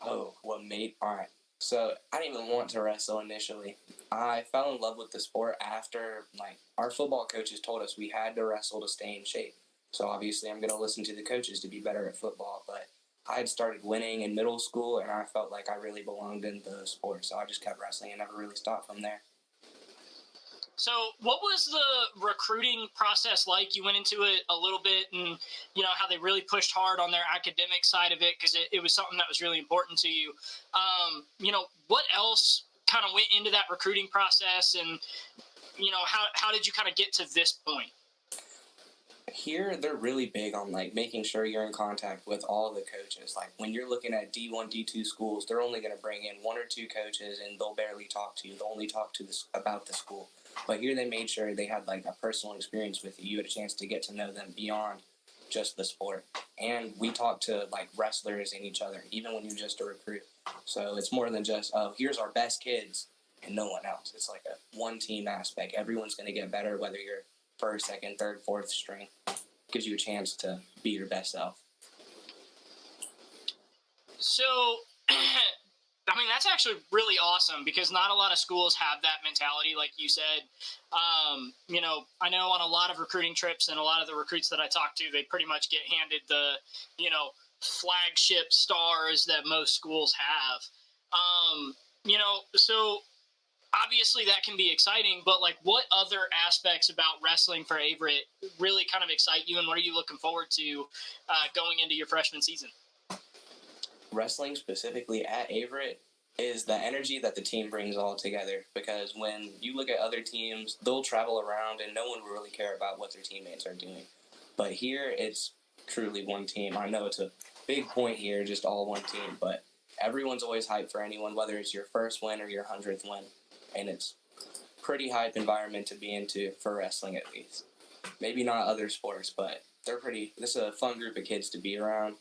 Oh, what made? All right. So I didn't even want to wrestle initially. I fell in love with the sport after, like, our football coaches told us we had to wrestle to stay in shape. So obviously I'm going to listen to the coaches to be better at football, but I had started winning in middle school, and I felt like I really belonged in the sport, so I just kept wrestling and never really stopped from there. So what was the recruiting process like? You went into it a little bit, and how they really pushed hard on their academic side of it because it was something that was really important to you. What else kind of went into that recruiting process, and how did you kind of get to this point? Here, they're really big on, like, making sure you're in contact with all the coaches. Like, when you're looking at D1, D2 schools, they're only going to bring in one or two coaches, and they'll barely talk to you. They'll only talk to about the school. But here, they made sure they had, like, a personal experience with you. You had a chance to get to know them beyond just the sport. And we talked to, like, wrestlers and each other, even when you're just a recruit. So it's more than just, oh, here's our best kids and no one else. It's like a one-team aspect. Everyone's going to get better, whether you're first, second, third, fourth string. Gives you a chance to be your best self. So, that's actually really awesome because not a lot of schools have that mentality, like you said. I know on a lot of recruiting trips and a lot of the recruits that I talk to, they pretty much get handed the, flagship stars that most schools have. So obviously that can be exciting, but like what other aspects about wrestling for Averett really kind of excite you, and what are you looking forward to going into your freshman season? Wrestling specifically at Averett is the energy that the team brings all together, because when you look at other teams, they'll travel around and no one will really care about what their teammates are doing. But here, it's truly one team. I know it's a big point here, just all one team, but everyone's always hyped for anyone, whether it's your first win or your 100th win. And it's pretty hype environment to be into for wrestling, at least. Maybe not other sports, but this is a fun group of kids to be around.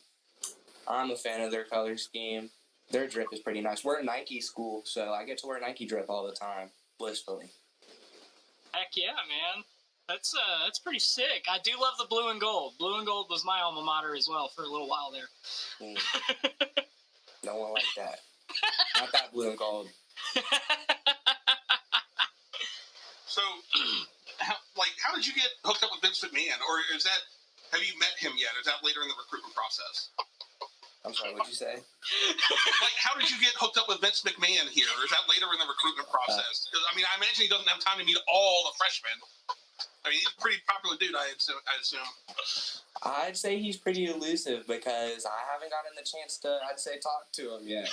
I'm a fan of their color scheme. Their drip is pretty nice. We're a Nike school, so I get to wear Nike drip all the time, blissfully. Heck yeah, man. That's pretty sick. I do love the blue and gold. Blue and gold was my alma mater as well for a little while there. No one like that. Not that blue and gold. So, how did you get hooked up with Vince McMahon? Or have you met him yet? Or is that later in the recruitment process? I'm sorry, what'd you say? How did you get hooked up with Vince McMahon here? Or is that later in the recruitment process? Because, I imagine he doesn't have time to meet all the freshmen. He's a pretty popular dude, I assume. I'd say he's pretty elusive because I haven't gotten the chance to, talk to him yet.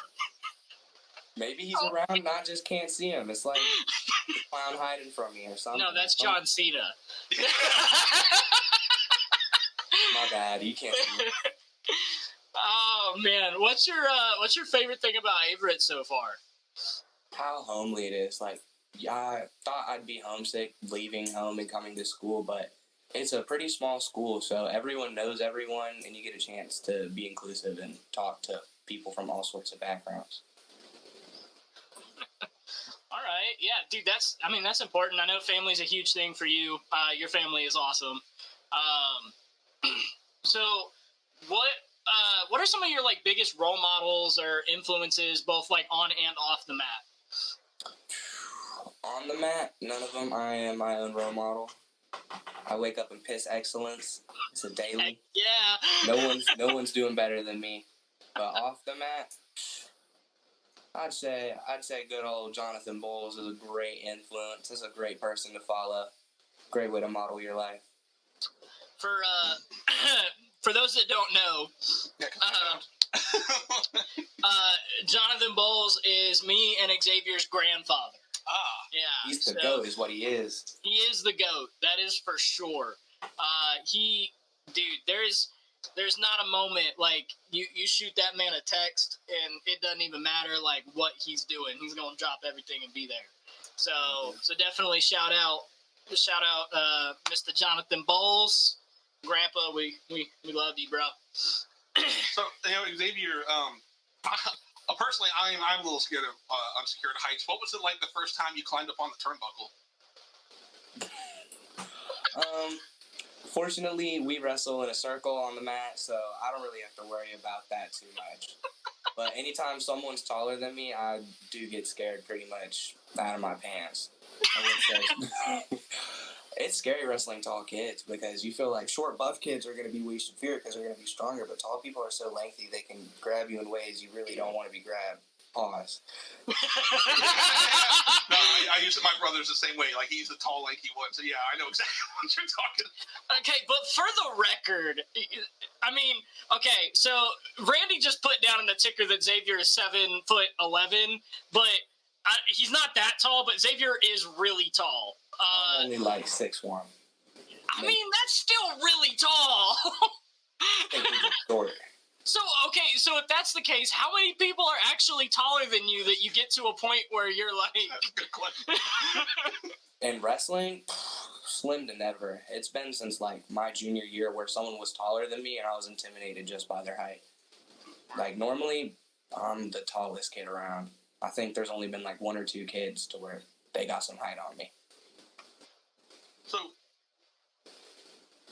Maybe he's around and I just can't see him. It's like the clown hiding from me or something. No, that's John Cena. My bad, you can't see me. Oh man, what's your favorite thing about Averett so far? How homely it is. Like, I thought I'd be homesick leaving home and coming to school, but it's a pretty small school, so everyone knows everyone, and you get a chance to be inclusive and talk to people from all sorts of backgrounds. All right, yeah, dude, that's important. I know family's a huge thing for you. Your family is awesome. So what are some of your biggest role models or influences, both on and off the mat? On the mat, none of them. I am my own role model. I wake up and piss excellence. It's a daily. Yeah. No one's doing better than me. But off the mat, I'd say good old Jonathan Bowles is a great influence. He's a great person to follow. Great way to model your life. For for those that don't know, Jonathan Bowles is me and Xavier's grandfather. Yeah, He's the GOAT is what he is. He is the GOAT. That is for sure. There's not a moment like you shoot that man a text and it doesn't even matter like what he's doing. He's gonna drop everything and be there. So definitely shout out, Mr. Jonathan Bowles, Grandpa. We love you, bro. So Xavier, personally, I'm a little scared of unsecured heights. What was it like the first time you climbed up on the turnbuckle? Fortunately, we wrestle in a circle on the mat, so I don't really have to worry about that too much. But anytime someone's taller than me, I do get scared pretty much out of my pants. It's scary wrestling tall kids because you feel like short, buff kids are going to be what you should fear because they're going to be stronger, but tall people are so lengthy they can grab you in ways you really don't want to be grabbed. Pause. No, I used to, my brother's the same way. Like, he's the tall, lanky one. So, yeah, I know exactly what you're talking about. Okay, but for the record, I mean, okay, so Randy just put down in the ticker that Xavier is 7'11", but he's not that tall, but Xavier is really tall. I'm only like 6'1". I mean, that's still really tall. I think he's short. So, okay, so if that's the case, how many people are actually taller than you that you get to a point where you're like... That's a good question. In wrestling, slim to never. It's been since, like, my junior year where someone was taller than me and I was intimidated just by their height. Like, normally, I'm the tallest kid around. I think there's only been, like, 1 or 2 kids to where they got some height on me. So,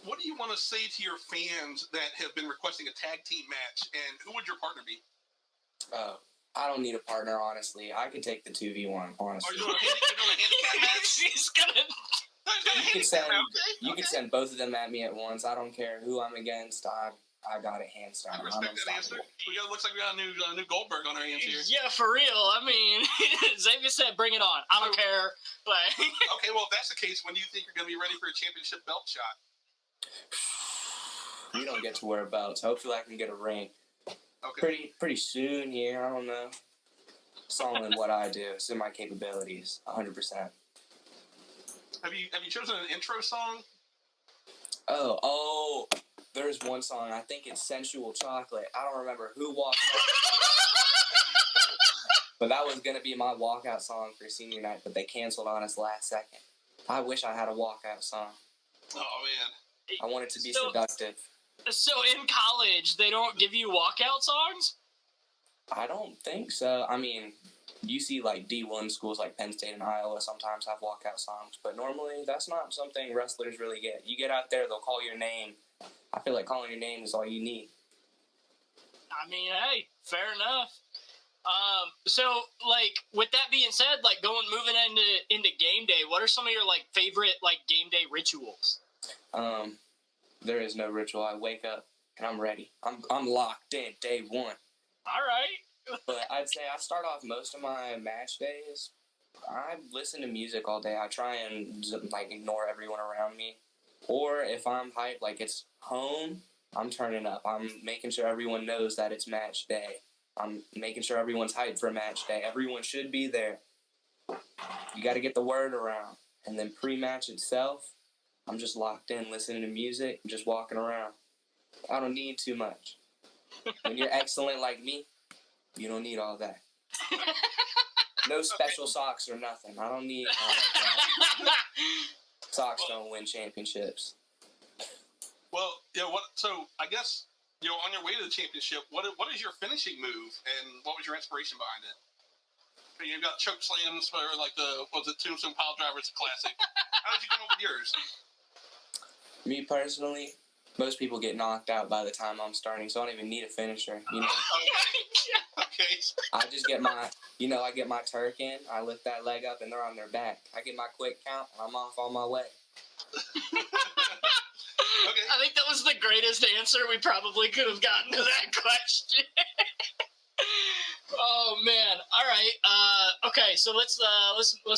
what do you want to say to your fans that have been requesting a tag team match, and who would your partner be? I don't need a partner, honestly. I could take the 2v1, honestly. Are you doing a handicap match? She's gonna... You could send both of them at me at once. I don't care who I'm against. I got it hands down. I respect that answer. Looks like we got a new Goldberg on our hands here. Yeah, for real. I mean, Xavier said, bring it on. I don't care. But okay, well, if that's the case, when do you think you're going to be ready for a championship belt shot? We don't get to wear belts. Hopefully I can get a ring. Okay. Pretty soon here. I don't know. It's all in what I do. It's in my capabilities. 100%. Have you chosen an intro song? Oh, there's one song. I think it's Sensual Chocolate. I don't remember who walked out. But that was going to be my walkout song for senior night, but they canceled on us last second. I wish I had a walkout song. Oh, man. I want it to be seductive. So in college, they don't give you walkout songs? I don't think so. I mean, you see like D1 schools like Penn State and Iowa sometimes have walkout songs, but normally that's not something wrestlers really get. You get out there, they'll call your name. I feel like calling your name is all you need. I mean, hey, fair enough. So, like, with that being said, like, moving into game day, what are some of your, like, favorite, like, game day rituals? There is no ritual. I wake up and I'm ready. I'm locked in day one. All right. But I'd say I start off most of my match days. I listen to music all day. I try and, like, ignore everyone around me. Or if I'm hyped, like, it's home, I'm turning up. I'm making sure everyone knows that it's match day. I'm making sure everyone's hyped for match day. Everyone should be there. You got to get the word around. And then pre-match itself, I'm just locked in, listening to music, just walking around. I don't need too much. When you're excellent like me, you don't need all that. No special socks or nothing. I don't need all that. Socks don't win championships. Well, so I guess, on your way to the championship, what is your finishing move, and what was your inspiration behind it? You've got choke slams for, like, Tombstone Pile Driver, it's a classic. How did you come up with yours? Me personally, most people get knocked out by the time I'm starting, so I don't even need a finisher. Okay. I just get I get my Turk in, I lift that leg up, and they're on their back. I get my quick count, and I'm off on my way. Okay. I think that was the greatest answer we probably could have gotten to that question. Oh man! All right. Okay. So let's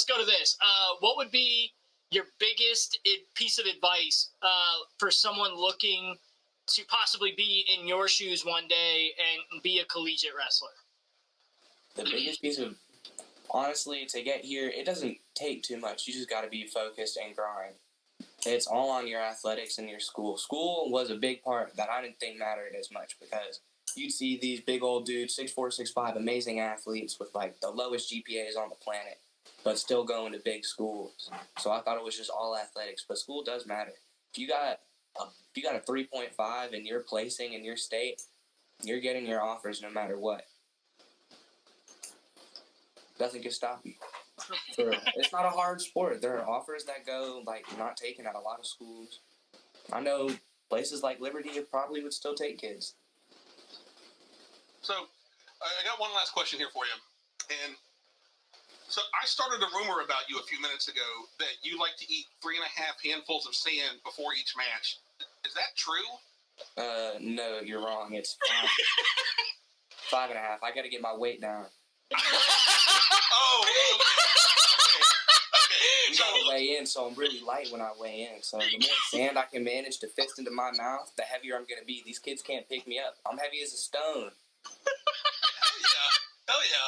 go to this. What would be your biggest piece of advice for someone looking to possibly be in your shoes one day and be a collegiate wrestler? The biggest piece of, honestly, to get here, it doesn't take too much. You just got to be focused and grind. It's all on your athletics and your school. School was a big part that I didn't think mattered as much because you'd see these big old dudes, 6'4", 6'5", amazing athletes with like the lowest GPAs on the planet, but still going to big schools. So I thought it was just all athletics, but school does matter. If you got a 3.5 and you're placing in your state, you're getting your offers no matter what. Nothing can stop you. It's not a hard sport. There are offers that go like not taken at a lot of schools. I know places like Liberty probably would still take kids. So, I got one last question here for you. And so I started a rumor about you a few minutes ago that you like to eat 3.5 handfuls of sand before each match. Is that true? No, you're wrong. It's 5.5. I got to get my weight down. Oh, okay. We gotta weigh in, so I'm really light when I weigh in. So the more sand I can manage to fist into my mouth, the heavier I'm gonna be. These kids can't pick me up. I'm heavy as a stone. Hell yeah.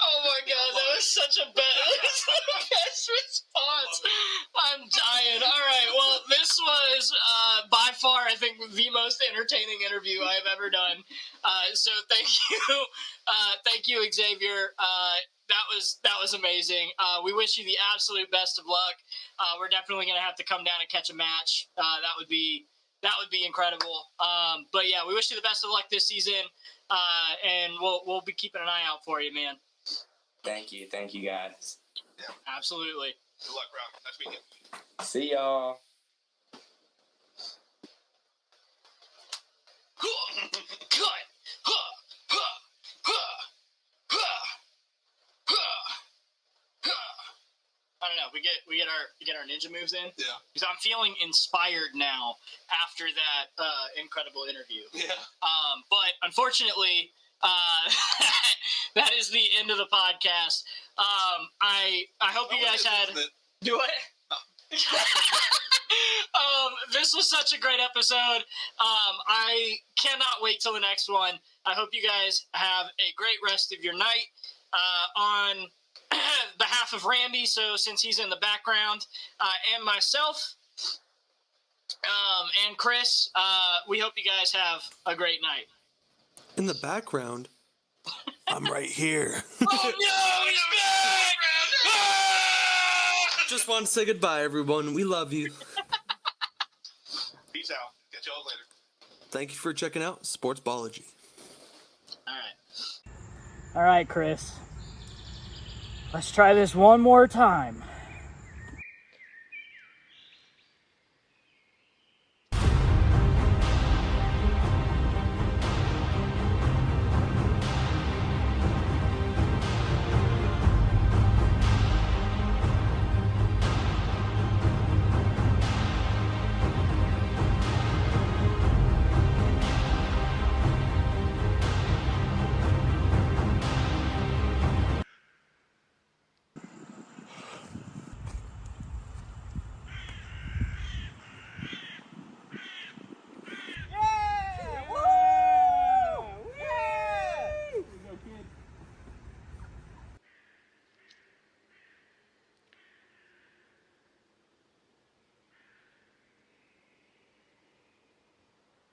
Oh my god, that was such a best response. I'm dying. All right, well, this was by far, I think, the most entertaining interview I've ever done. So thank you, Xavier. That was amazing. We wish you the absolute best of luck. We're definitely gonna have to come down and catch a match. That would be incredible. But yeah, we wish you the best of luck this season. And we'll be keeping an eye out for you, man. Thank you guys. Yeah. Absolutely. Good luck, bro. Nice meeting you. See y'all. I don't know. We get our ninja moves in. Yeah. Because I'm feeling inspired now after that incredible interview. Yeah. But unfortunately, that is the end of the podcast. I hope you guys had. Do it. This was such a great episode. I cannot wait till the next one. I hope you guys have a great rest of your night. On behalf of Randy, so since he's in the background, and myself, and Chris, we hope you guys have a great night. In the background, I'm right here. Oh no, he's back! Just want to say goodbye, everyone. We love you. Peace out. Catch y'all later. Thank you for checking out Sportsballogy. All right, Chris. Let's try this one more time.